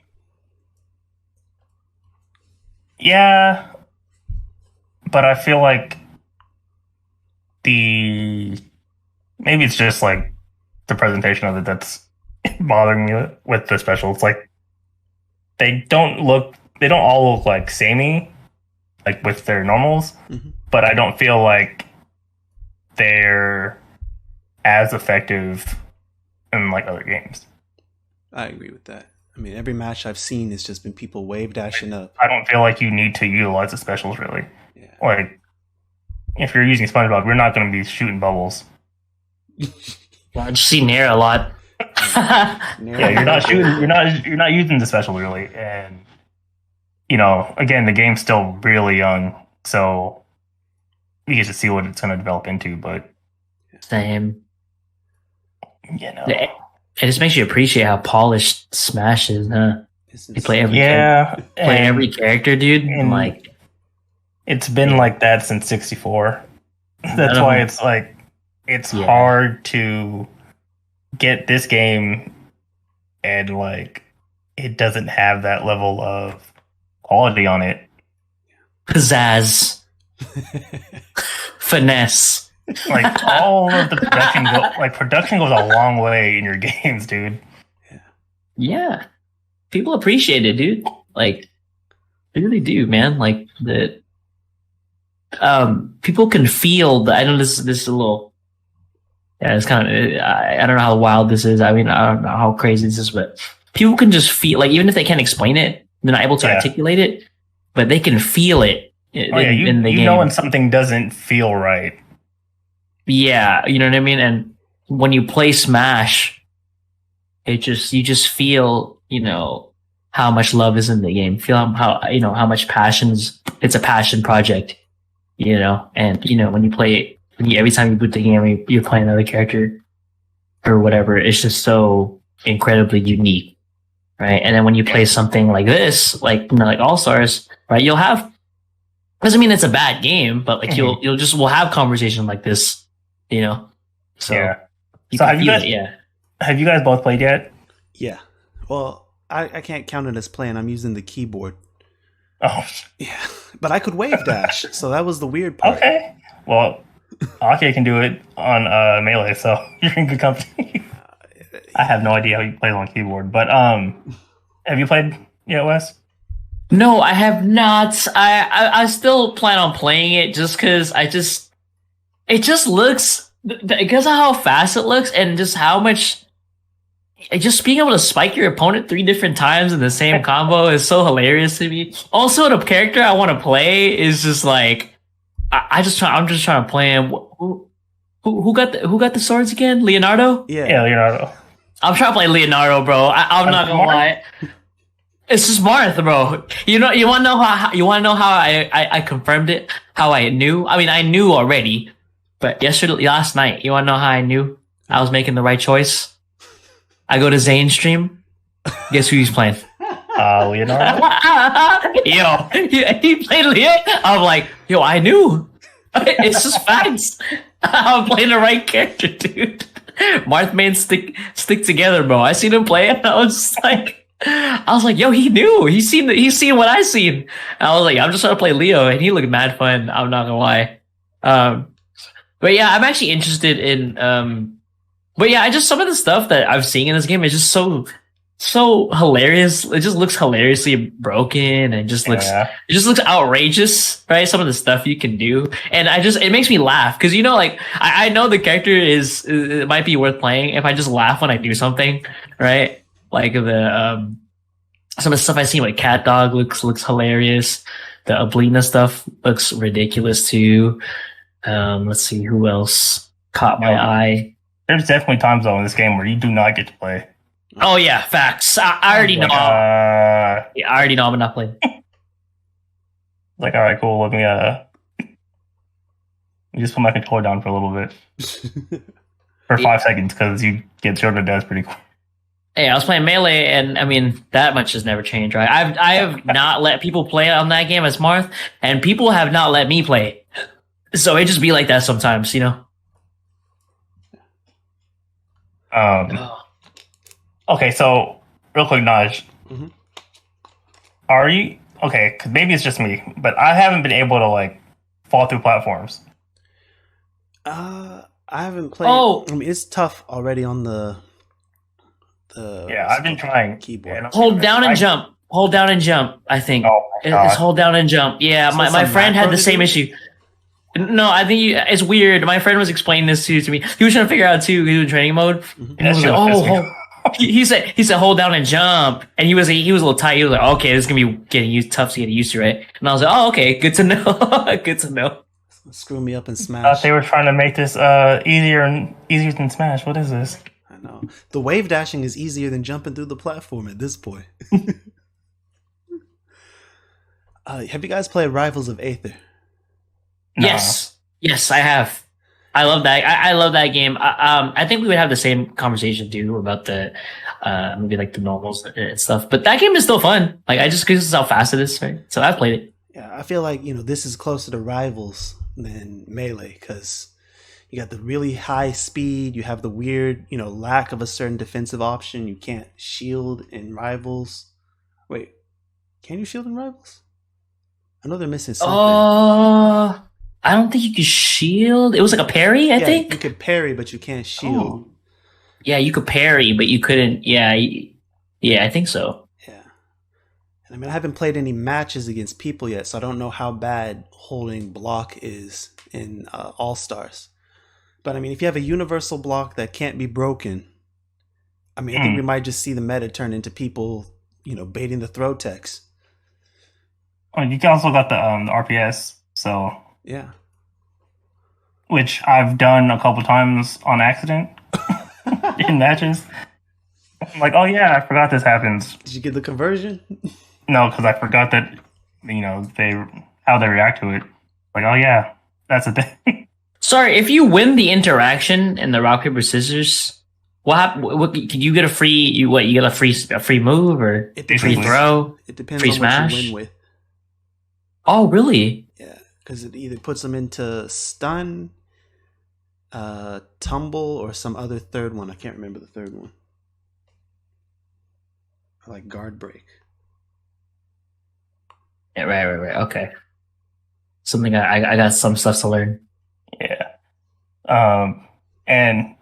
Yeah, but I feel like maybe it's just like the presentation of it that's bothering me with the specials. Like they don't all look like samey, like with their normals, Mhm. but I don't feel like they're as effective in like other games. I agree with that. I mean, every match I've seen has just been people wave dashing up. I don't feel like you need to utilize the specials really. Yeah. Like if you're using SpongeBob, you're not going to be shooting bubbles. I just see Nair a lot. Yeah, you're not shooting. You're not using the special really, and again, the game's still really young, so we get to see what it's going to develop into. But Same. it It just makes you appreciate how polished Smash is, huh? You play every every character, dude. and Like it's been like that since '64. That's I why don't- it's like it's Yeah. hard to get this game, and like it doesn't have that level of quality on it. pizzazz, finesse. Like all of the production goes a long way in your games, dude. Yeah, people appreciate it, dude. Like they really do, man. Like the people can feel the. I know this is a little. Yeah, it's kind of. I don't know how wild this is. I mean, I don't know how crazy this is, but people can just feel like even if they can't explain it, they're not able to articulate it, but they can feel it in the game. You know when something doesn't feel right. Yeah, you know what I mean? And when you play Smash, you just feel, how much love is in the game. Feel how much it's a passion project, and when you play it, every time you boot the game, you're playing another character or whatever, it's just so incredibly unique. Right. And then when you play something like this, like All Stars, right, you'll have, doesn't mean it's a bad game, but like we'll have conversation like this, so Yeah. you So can have you feel guys- it, yeah. Have you guys both played yet? Yeah. Well, I can't count it as playing. I'm using the keyboard. Oh, Yeah. But I could wave dash, so that was the weird part. okay. Well, Ake can do it on Melee, so you're in good company. I have no idea how he plays on keyboard, but have you played yet, Wes? No, I have not. I still plan on playing it just because it just looks, because of how fast it looks and just how much, just being able to spike your opponent 3 different times in the same combo is so hilarious to me. Also, the character I want to play is just like, I'm just trying to play him. Who got the swords again? Leonardo? Yeah, Leonardo. I'm trying to play Leonardo, bro. I'm not gonna lie. It's just Marth, bro. You want to know how I confirmed it? How I knew? I mean, I knew already, but last night, you want to know how I knew I was making the right choice? I go to Zane's stream. Guess who he's playing? Leonardo. Yo, he played Leo. I'm like, yo, I knew. It's just facts. I'm playing the right character, dude. Marth main stick together, bro. I seen him play it. I was like, yo, he knew. He's seen what I seen. And I was like, I'm just trying to play Leo, and he looked mad fun. I'm not gonna lie. But yeah, I'm actually interested in. But yeah, some of the stuff that I've seen in this game is just so hilarious. It just looks hilariously broken, and it just looks outrageous, right? Some of the stuff you can do, and it makes me laugh because I know the character it might be worth playing if I just laugh when I do something, right? Like the some of the stuff I seen with Cat Dog looks hilarious. The Oblina stuff looks ridiculous too. Let's see who else. caught my eye. There's definitely times though in this game where you do not get to play. Oh yeah, facts. I already know. Yeah, I already know I'm not playing. Like, all right, cool. Let me just put my controller down for a little bit for 5 seconds because you get shot to death pretty quick. Hey, I was playing Melee, and I mean that much has never changed, right? I have not let people play on that game as Marth, and people have not let me play. So it just be like that sometimes, you know. Okay, so real quick, Naj, are you okay? Because maybe it's just me, but I haven't been able to like fall through platforms. I haven't played. Oh. I mean, it's tough already on the. Yeah, I've been trying. Keyboard. Hold down and jump. Hold down and jump. I think it's hold down and jump. Yeah, So my friend had the same issue. No, I think it's weird. My friend was explaining this to me. He was trying to figure out too. He was in training mode. And I was like, he said hold down and jump. And he was a little tight. He was like, okay, this is gonna be tough to get used to, right? And I was like, oh, okay, good to know. Good to know. Screw me up and Smash. I thought they were trying to make this easier than Smash. What is this? I know. The wave dashing is easier than jumping through the platform at this point. Have you guys played Rivals of Aether? No. Yes, I have. I love that. I love that game. I think we would have the same conversation too about the maybe like the normals and stuff. But that game is still fun. Like I just because this is how fast it is, right? So I've played it. Yeah, I feel like this is closer to Rivals than Melee because you got the really high speed. You have the weird, lack of a certain defensive option. You can't shield in Rivals. Wait, can you shield in Rivals? I know they're missing something. I don't think you could shield. It was like a parry, I think. You could parry, but you can't shield. Oh. Yeah, you could parry, but you couldn't. Yeah, I think so. Yeah. And I mean, I haven't played any matches against people yet, so I don't know how bad holding block is in All-Stars. But I mean, if you have a universal block that can't be broken, I mean, I think we might just see the meta turn into people, baiting the throw text. Oh, you also got the RPS, so yeah, which I've done a couple times on accident in matches. I'm like, oh yeah, I forgot this happens. Did you get the conversion? No, because I forgot that how they react to it. Like, oh yeah, that's a thing. Sorry, if you win the interaction in the rock paper scissors, what happen? Can you get a free? You get a free move or free throw? It depends free on smash? what you win with. Oh, really? Yeah, because it either puts them into stun, tumble, or some other third one. I can't remember the third one. Or like guard break. Yeah, right. Okay. Something I got some stuff to learn. Yeah. And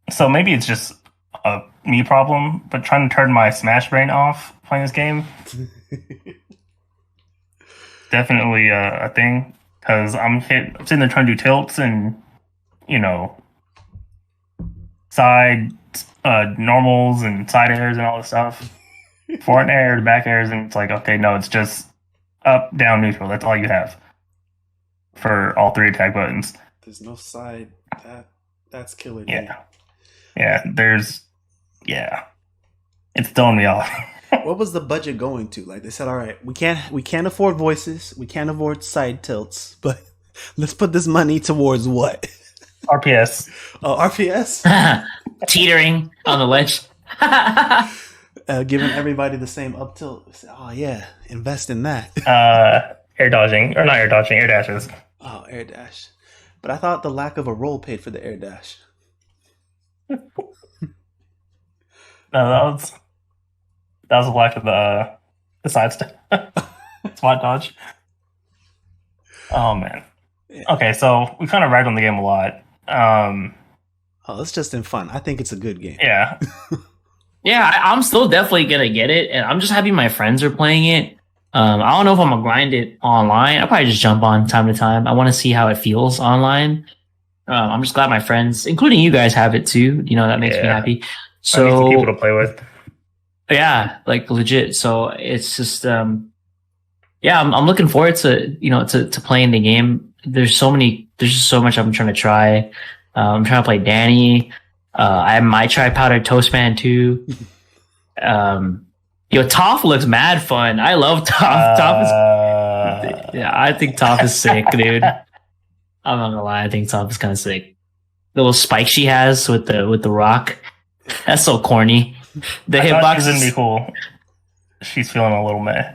so maybe it's just a me problem, but trying to turn my Smash brain off playing this game. Definitely a thing because I'm sitting there trying to do tilts and side normals and side airs and all this stuff, forward air, back airs, and it's like okay, no, it's just up, down, neutral. That's all you have for all three attack buttons. There's no side. That's killer. Yeah. It's throwing me off. What was the budget going to? Like they said, all right, we can't afford voices, we can't afford side tilts, but let's put this money towards what? RPS. RPS? Teetering on the ledge. Giving everybody the same up tilt. Oh yeah, invest in that. Air dodging, or not air dodging, air dashes. Oh, air dash. But I thought the lack of a roll paid for the air dash. No, that was a lack of the side step. Spot dodge. Oh man. Okay, so we kind of ragged on the game a lot. It's just in fun. I think it's a good game. Yeah. Yeah, I'm still definitely gonna get it, and I'm just happy my friends are playing it. I don't know if I'm gonna grind it online. I'll probably just jump on time to time. I want to see how it feels online. I'm just glad my friends, including you guys, have it too. That makes me happy. So I need some people to play with. Yeah, like legit. So it's just, I'm looking forward to, to playing the game. There's just so much I'm trying to try. I'm trying to play Danny. I might try Powdered Toast Man too. Toph looks mad fun. I love Toph. I think Toph is sick, dude. I'm not gonna lie, I think Toph is kind of sick. The little spike she has with the rock, that's so corny. The hitbox is gonna be cool. She's feeling a little meh.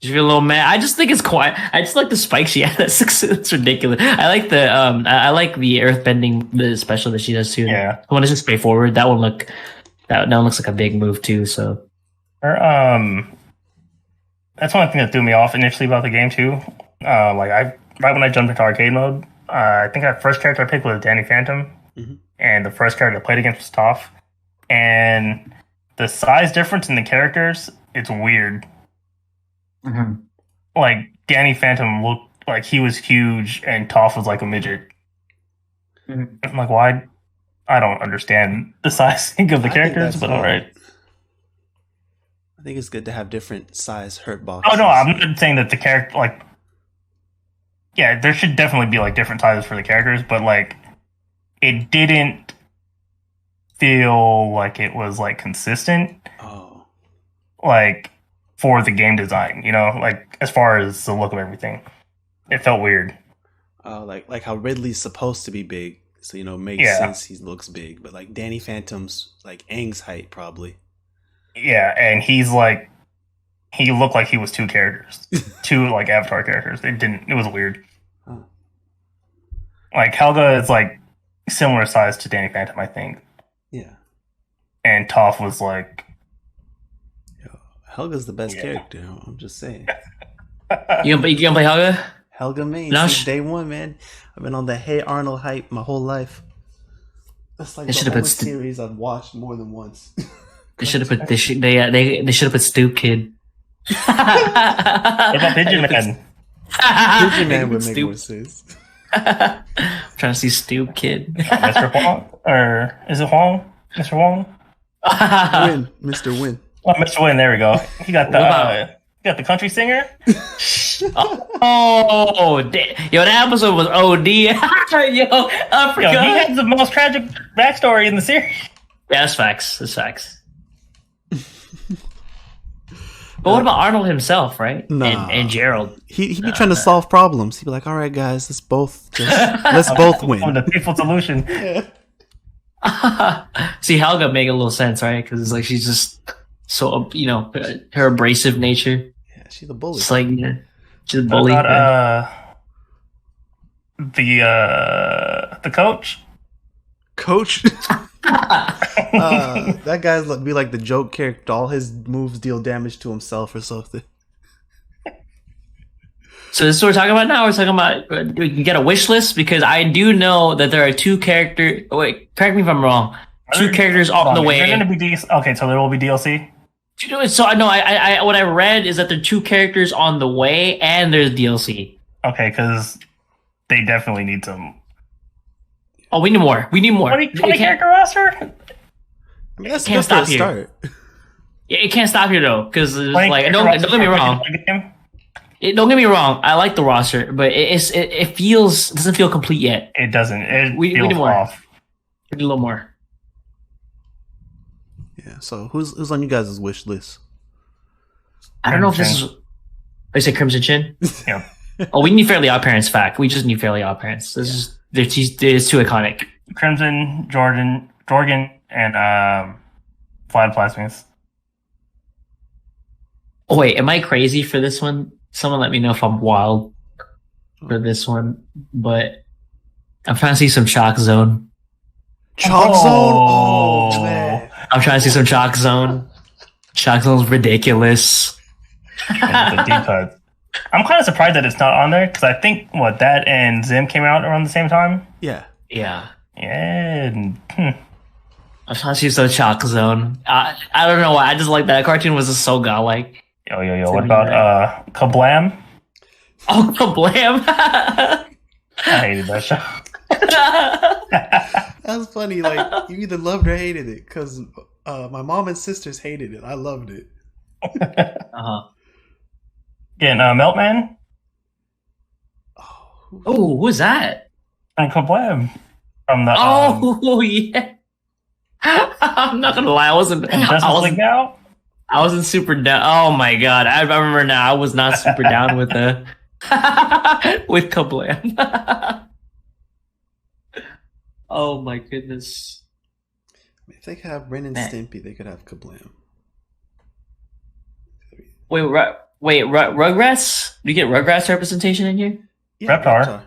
She's feeling a little meh. I just think it's quiet. I just like the spike she has. That's ridiculous. I like the I like the earthbending, the special that she does too. Yeah, the one is just straightforward. That one looks like a big move too. So, that's one thing that threw me off initially about the game too. Right when I jumped into arcade mode, I think the first character I picked was Danny Phantom, and the first character I played against was Toph. And the size difference in the characters, it's weird. mm-hmm. Like Danny Phantom looked like he was huge, and Toph was like a midget. Mm-hmm. I'm like, why? I don't understand the sizing of the characters, but all right. I think it's good to have different size hurt boxes. Oh no, I'm not saying that the character there should definitely be like different sizes for the characters, but like it didn't feel like it was like consistent. Oh, like for the game design, like as far as the look of everything, it felt weird. Like how Ridley's supposed to be big, so makes sense. He looks big, but like Danny Phantom's like Aang's height probably. Yeah, and he's like, he looked like he was two characters, two like Avatar characters. It was weird. Huh. Like Helga is like similar size to Danny Phantom, I think. Yeah. And Toph was like, Helga's the best character. I'm just saying. You gonna play Helga? Helga main since day one, man. I've been on the Hey Arnold hype my whole life. That's like the only series I've watched more than once. They should have put they should have put Stoop Kid. What about Pigeon Man? Pigeon Man would make more sense. I'm trying to see Stoop Kid. Mr. Huang? Or is it Huang? Mr. Huang? Win. Mr. Win. Oh, Mr. Win, there we go. He got the country singer. That episode was OD. I forgot. He had the most tragic backstory in the series. Yeah, that's facts. But what about Arnold himself, right? Nah. And Gerald. He'd be trying to solve problems. He'd be like, "All right, guys, let's both win." The peaceful solution. See, Helga make a little sense, right? Because it's like she's just so her abrasive nature. Yeah, she's a bully. It's like she's a bully. What about, the coach? Coach. That guy's be like the joke character. All his moves deal damage to himself or something. So this is what we're talking about now. We're talking about we can get a wish list because I do know that there are two characters. Wait, correct me if I'm wrong. Two characters on the way. They're going to be okay, so there will be DLC. So I know. I what I read is that there are two characters on the way and there's DLC. Okay, because they definitely need some. Oh, we need more. 20 character roster? I mean, that's just a start. Yeah, it can't stop here though, because like don't get me wrong. Don't get me wrong. I like the roster, but it doesn't feel complete yet. It doesn't. We need more. Off. We need a little more. Yeah. So who's on you guys' wish list? I don't know if this is. I say Crimson Chin. Yeah. Oh, we need Fairly Odd Parents. Fact, we just need Fairly Odd Parents. This is. It's too iconic. Crimson, Jordan, and Flying Plasmids. Oh wait, am I crazy for this one? Someone let me know if I'm wild for this one, but I'm trying to see some Chalk Zone. Chalk Zone? Oh man. I'm trying to see some Chalk Zone. Chalk Zone's ridiculous. The deep cuts. I'm kind of surprised that it's not on there because I think that and Zim came out around the same time. Yeah. I'm trying to see some Chalk Zone. I don't know why. I just like that cartoon was just so godlike. Yo. What about Kablam? Oh, Kablam! I hated that show. That's funny. Like you either loved or hated it because my mom and sisters hated it. I loved it. Again, Meltman. Oh, who's that? And Kablam. from the Oh yeah. I'm not gonna lie, Justice League now. I wasn't super down. Oh my god, I remember now. I was not super down with the with Kablam. Oh my goodness. If they could have Ren and Man. Stimpy, they could have Kablam. Wait, Rugrats? Do you get Rugrats representation in here? Yeah, Reptar.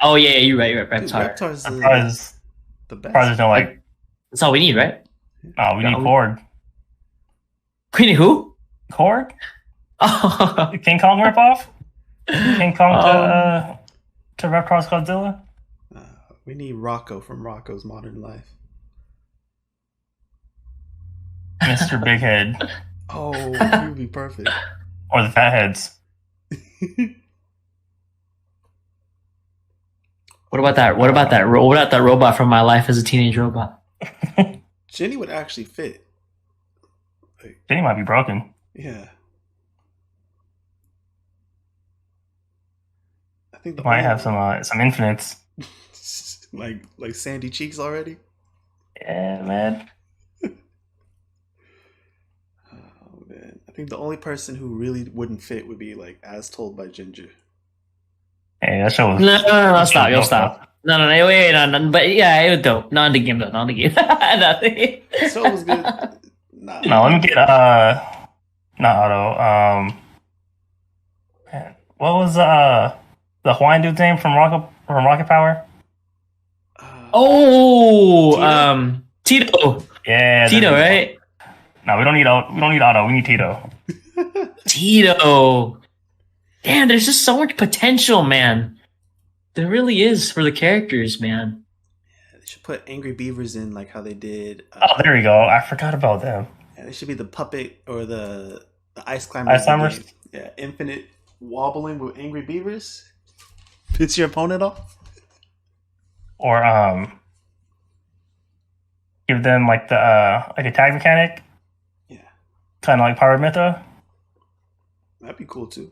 Oh yeah, you're right. You're right. Dude, Reptar. Reptar's Reptar's the best. there's no like. That's all we need, right? Oh, we need Korg. We need who? Korg? Oh, King Kong ripoff? King Kong to Reptar's Godzilla? We need Rocco from Rocco's Modern Life. Mr. Big Head. Oh, he would be perfect. Or the Fatheads. what about that? What about that robot from My Life as a Teenage Robot? Jenny would actually fit. Jenny might be broken. Yeah. I think the Might have some infinites. like Sandy Cheeks already. Yeah, man. Oh man, I think the only person who really wouldn't fit would be like As Told by Ginger. Hey, that show was... No, stop. No, wait, no, but yeah, it was dope. Not in the game, though. Not in the game. Nothing. The show was good. Nah. No, let me get, not Otto, man, what was, the Hawaiian dude's name from Rocket Power? Tito. Yeah. Tito, right? No, we don't need Otto. We need Tito. Tito. Damn, there's just so much potential, man. There really is for the characters, man. Yeah, they should put Angry Beavers in like how they did. Oh, there we go. I forgot about them. Yeah, they should be the puppet or the ice climbers. Ice climbers? Yeah, infinite wobbling with Angry Beavers. Piss your opponent off. Or give them like the like a tag mechanic. Yeah, Kind of like Power Mytho. that'd be cool too.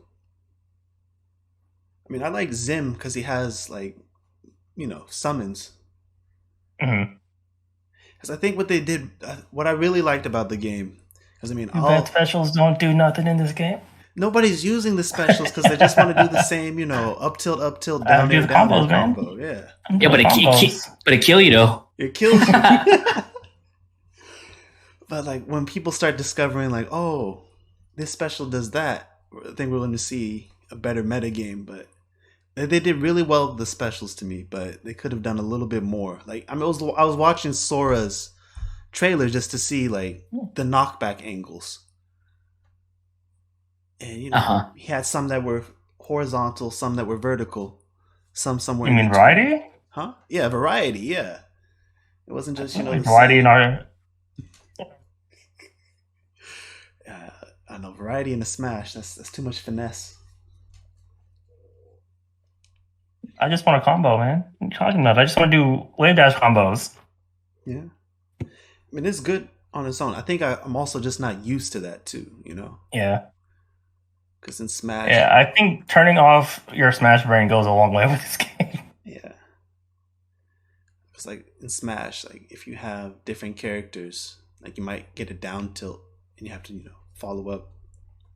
I mean, I like Zim because he has like, summons. Mm-hmm. Because I think what they did, what I really liked about the game, because I mean, Bad specials don't do nothing in this game. nobody's using the specials because they just want to do the same, up tilt, down do air, the down air combos, man. combo. Yeah, Yeah, but it kill you though. it kills you. But like when people start discovering, like, oh, this special does that, I think we're going to see a better meta game. But they did really well with the specials to me, but they could have done a little bit more. Like, I mean, I was watching Sora's trailer just to see like the knockback angles, and he had some that were horizontal, some that were vertical, some somewhere. You mean variety? Huh? Yeah, variety. Yeah, it wasn't just variety in our. I know, variety in a smash. That's too much finesse. I just want a combo, man. What are you talking about? I just want to do wave dash combos. Yeah. I mean, it's good on its own. I think I'm also just not used to that too, Yeah. Because in Smash... Yeah, I think turning off your Smash brain goes a long way with this game. Yeah. It's like in Smash, like if you have different characters, like you might get a down tilt and you have to, follow up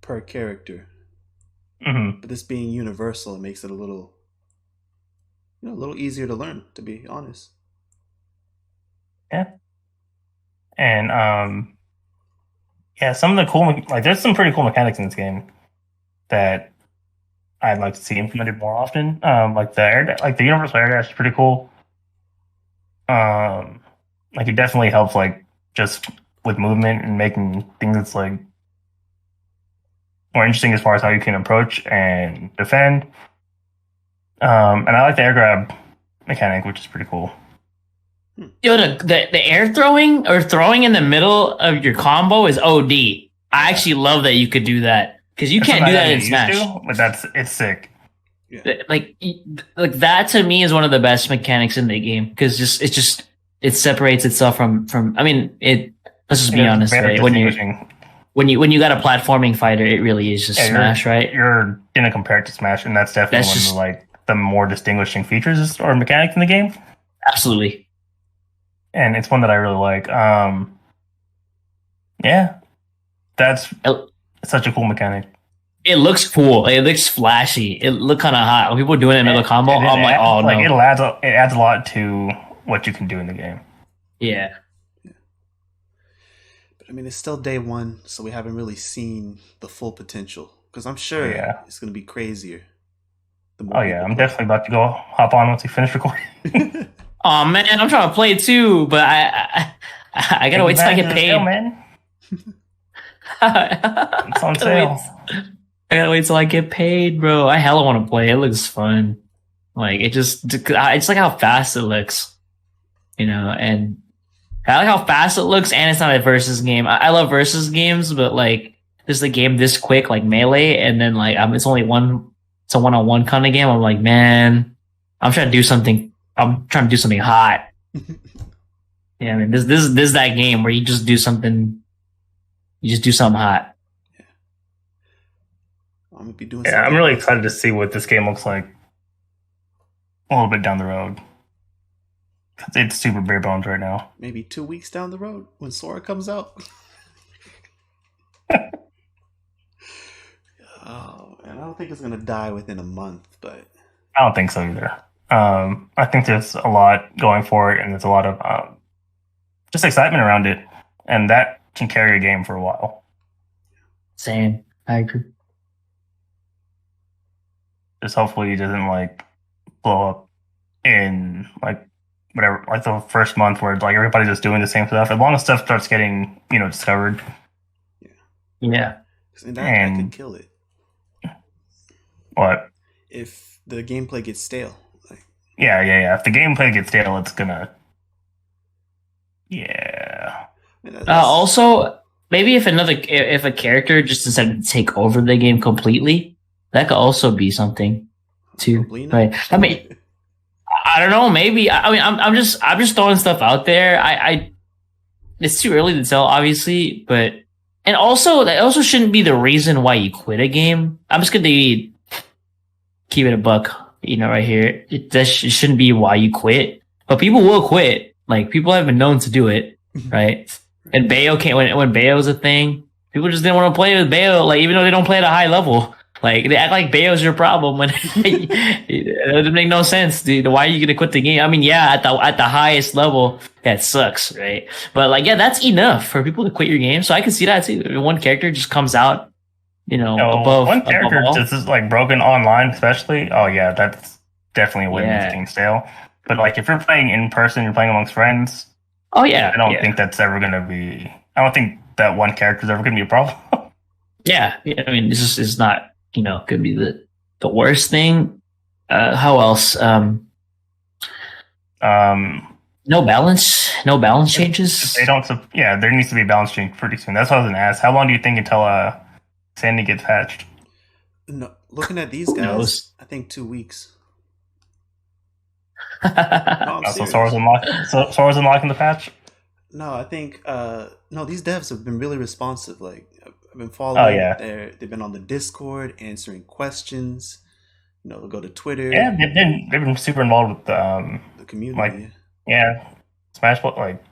per character. Mm-hmm. But this being universal, it makes it a little easier to learn, to be honest. Yeah. And some of the cool, there's some pretty cool mechanics in this game that I'd like to see implemented more often. Like the universal air dash is pretty cool. It definitely helps just with movement and making things that's more interesting as far as how you can approach and defend. And I like the air grab mechanic, which is pretty cool. Yo, the air throwing or throwing in the middle of your combo is OD. I actually love that you could do that because you can't do that in Smash. But it's sick. Yeah. Like that to me is one of the best mechanics in the game because it separates itself from. I mean, let's just be honest, right? When you got a platforming fighter, it really is just Smash, right? You're gonna compare it to Smash, and that's definitely one of the more distinguishing features or mechanics in the game. Absolutely. and it's one that I really like. Yeah, that's It, such a cool mechanic. it looks cool. It looks flashy. It look kind of hot. When people doing it in middle combo, And I'm like, oh like no. it adds a lot to what you can do in the game. Yeah. But I mean, it's still day one, so we haven't really seen the full potential. Because I'm sure Yeah. it's going to be crazier. The Oh yeah, I'm definitely about to go hop on once we finish recording. Oh man, I'm trying to play it too, but I gotta wait till I get paid. Sale, man. It's on sale. I gotta wait till I get paid, bro. I hella want to play. It looks fun. Like it's like how fast it looks, you know. And I like how fast it looks, and it's not a versus game. I love versus games, but like this is a game this quick, like Melee, and then like it's only one. It's a one-on-one kind of game. I'm like, man, I'm trying to do something. I'm trying to do something hot. Yeah, I mean, this is that game where you just do something. You just do something hot. I'm gonna be doing. Yeah, I'm really excited to see what this game looks like a little bit down the road. It's super bare bones right now. Maybe 2 weeks down the road when Sora comes out. Oh, and I don't think it's gonna die within a month, but I don't think so either. I think there's a lot going for it, and there's a lot of just excitement around it, and that can carry a game for a while. Same. I agree. Just hopefully it doesn't like blow up in like whatever, like the first month where like everybody's just doing the same stuff. As long as stuff starts getting discovered. Yeah. And that could kill it. What? If the gameplay gets stale. Like, yeah. If the gameplay gets stale, it's gonna. Yeah. Also, maybe if a character just decided to take over the game completely, that could also be something too. Right? I mean, I don't know. Maybe. I mean, I'm just throwing stuff out there. It's too early to tell, obviously, but and also that also shouldn't be the reason why you quit a game. I'm just gonna keep it a buck, right here. It shouldn't be why you quit, but people will quit. Like people have been known to do it, right? And Bayo came when Bayo was a thing. People just didn't want to play with Bayo, like even though they don't play at a high level. Like they act like Bayo's your problem when it doesn't make no sense, dude. Why are you gonna quit the game? I mean, yeah, at the highest level, that sucks, right? But like, yeah, that's enough for people to quit your game. So I can see that too. One character just comes out, above one character above just is like broken online, especially. Oh yeah, that's definitely a way to things stale. But like if you're playing in person, you're playing amongst friends. Oh yeah, I don't think that's ever gonna be. I don't think that one character is ever gonna be a problem. Yeah, I mean, this is not could be the worst thing. How else? No balance changes. They don't. Yeah, there needs to be a balance change pretty soon. That's what I was gonna ask. How long do you think until Sandy gets patched? No, looking at these guys, I think 2 weeks. No, so Sora's unlocking the patch. No, I think no. These devs have been really responsive. Like I've been following. Oh yeah, they've been on the Discord answering questions. They'll go to Twitter. Yeah, they've been super involved with the community. Like, yeah, Smash, like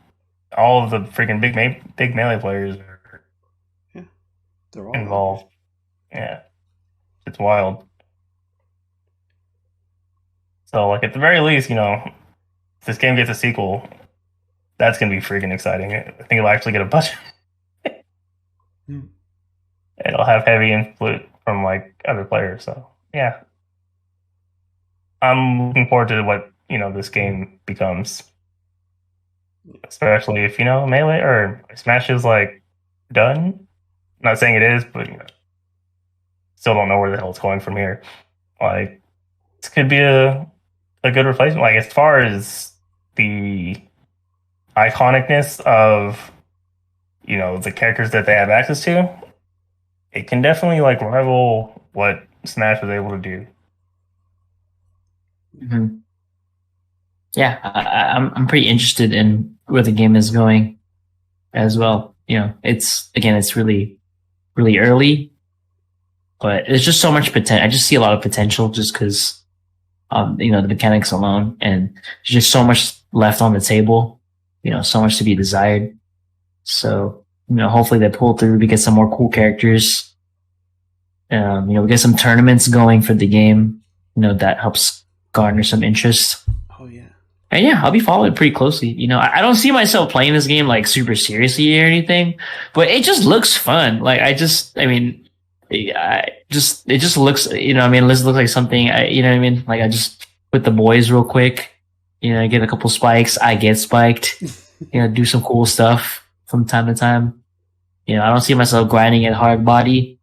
all of the freaking big melee players are they're all involved. Yeah, it's wild. So, like at the very least, if this game gets a sequel, that's gonna be freaking exciting. I think it'll actually get a budget. It'll have heavy input from like other players. So yeah, I'm looking forward to what this game becomes. Especially if Melee or Smash is like done. Not saying it is, but still don't know where the hell it's going from here. Like this could be a good replacement. Like as far as the iconicness of the characters that they have access to, it can definitely like rival what Smash was able to do. Mm-hmm. Yeah, I'm pretty interested in where the game is going as well. It's really, really early, but there's just so much potential. I just see a lot of potential just because, the mechanics alone, and there's just so much left on the table. So much to be desired. So, hopefully they pull through. We get some more cool characters. We get some tournaments going for the game. That helps garner some interest. Oh yeah. And yeah, I'll be following it pretty closely. I don't see myself playing this game like super seriously or anything, but it just looks fun. Like it just looks, let's look like something, like I just with the boys real quick, I get a couple spikes, I get spiked, do some cool stuff from time to time. I don't see myself grinding at hard body,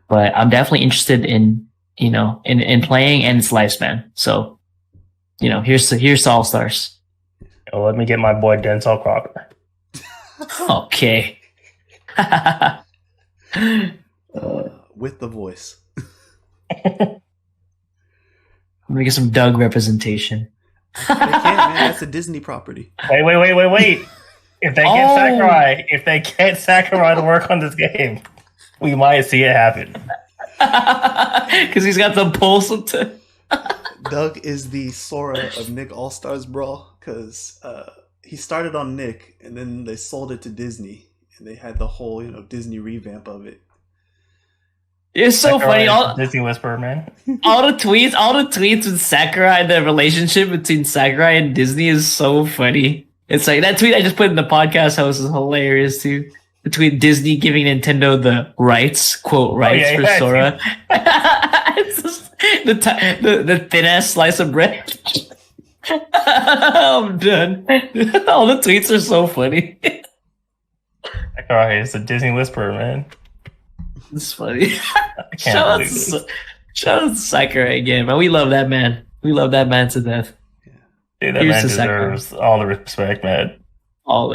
but I'm definitely interested in playing and its lifespan. So, here's to All Stars. Let me get my boy Denzel Crocker. Okay. With the voice. I'm gonna get some Doug representation. They can't, man. That's a Disney property. Wait. If they get Sakurai to work on this game, we might see it happen. Because he's got the pulse to... Doug is the Sora of Nick All-Stars Brawl, because he started on Nick, and then they sold it to Disney, and they had the whole Disney revamp of it. It's so Sakurai funny. Disney Whisperer, man. All the tweets with Sakurai, the relationship between Sakurai and Disney is so funny. It's like that tweet I just put in the podcast host is hilarious too. Between Disney giving Nintendo the rights, quote rights for Sora. It's just the thin ass slice of bread. I'm done. All the tweets are so funny. Sakurai is a Disney Whisperer, man. It's funny. Shout out to Sakurai again, man. We love that man. We love that man to death. Dude, that man deserves all the respect, man. All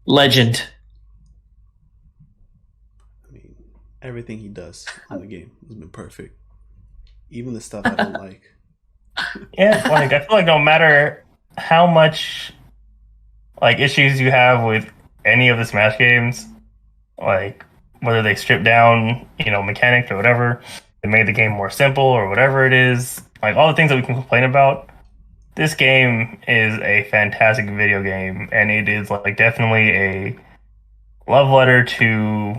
legend. I mean, everything he does on the game has been perfect. Even the stuff I don't like. Yeah, I feel like no matter how much issues you have with any of the Smash games, whether they strip down, mechanics or whatever, they made the game more simple or whatever it is, all the things that we can complain about, this game is a fantastic video game, and it is definitely a love letter to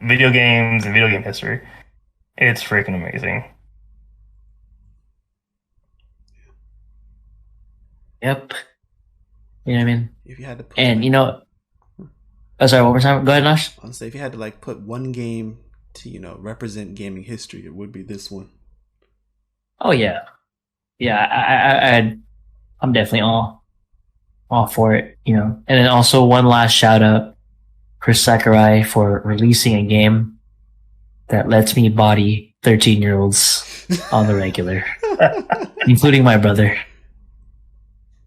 video games and video game history. It's freaking amazing. Yep. You know what I mean? If you had to put oh, sorry, one more time. Go ahead, Nash. I'll say if you had to put one game to represent gaming history, it would be this one. Oh yeah. Yeah, I'm definitely all for it, And then also one last shout out for Sakurai for releasing a game that lets me body 13-year-olds on the regular, including my brother.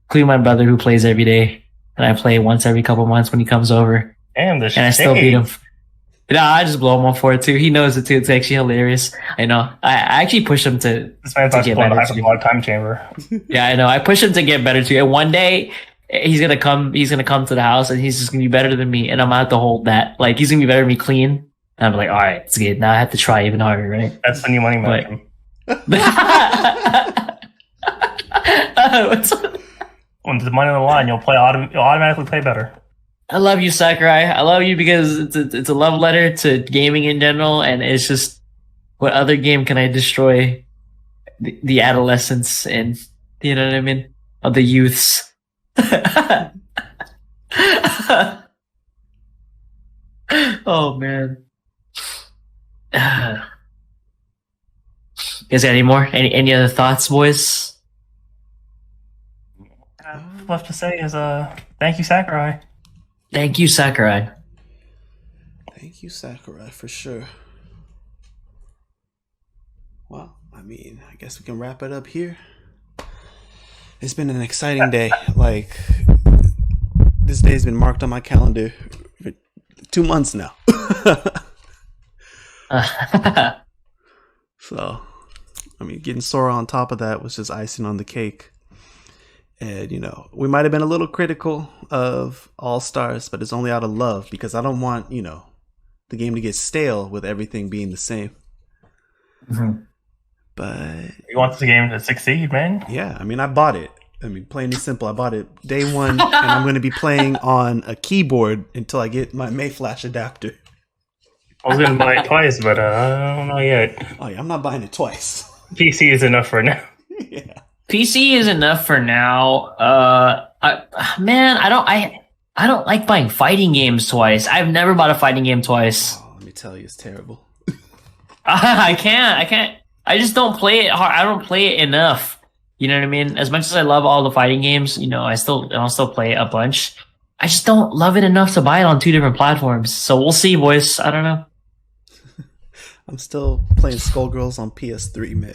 Including my brother who plays every day, and I play once every couple months when he comes over. Damn, and I still beat him. I just blow him off for it too. He knows it too. It's actually hilarious. I know. I actually push him to get better too. Time chamber. Yeah, I know. I push him to get better too. And one day he's gonna come to the house and he's just gonna be better than me. And I'm gonna have to hold that. He's gonna be better than me clean. And I'm like, all right, it's good. Now I have to try even harder, right? That's the new money match. When there's money on the line, you'll automatically play better. I love you, Sakurai. I love you because it's a love letter to gaming in general, and it's just what other game can I destroy the adolescence and you know what I mean of the youths. Oh man. You guys got any more? Any other thoughts, boys? Left to say is thank you, Sakurai. Thank you, Sakurai. Thank you, Sakurai, for sure. Well, I mean, I guess we can wrap it up here. It's been an exciting day. This day's been marked on my calendar for 2 months now. So, I mean, getting Sora on top of that was just icing on the cake. And, we might have been a little critical of All-Stars, but it's only out of love because I don't want, the game to get stale with everything being the same. Mm-hmm. But you want the game to succeed, man. Yeah, I mean, I bought it. I mean, plain and simple. I bought it day one, and I'm going to be playing on a keyboard until I get my Mayflash adapter. I was gonna buy it twice, but I don't know yet. Oh yeah, I'm not buying it twice. PC is enough for now. Yeah. PC is enough for now. I don't like buying fighting games twice. I've never bought a fighting game twice. Oh, let me tell you, it's terrible. I can't. I just don't play it hard. I don't play it enough. You know what I mean? As much as I love all the fighting games, I'll still play it a bunch. I just don't love it enough to buy it on 2 different platforms. So we'll see, boys. I don't know. I'm still playing Skullgirls on PS3, man.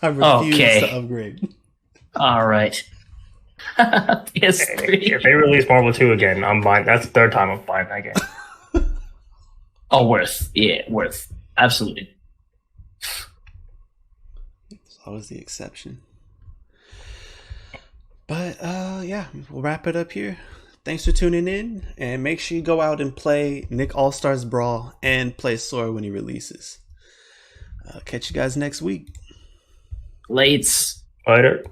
I refuse to upgrade. All right. PS3. If they release Marvel 2 again, I'm buying. That's the third time I'm buying that game. Oh, worth. Yeah, worth. Absolutely. It's always the exception. But yeah, we'll wrap it up here. Thanks for tuning in, and make sure you go out and play Nick All-Stars Brawl and play Sora when he releases. Catch you guys next week. Lates. Later.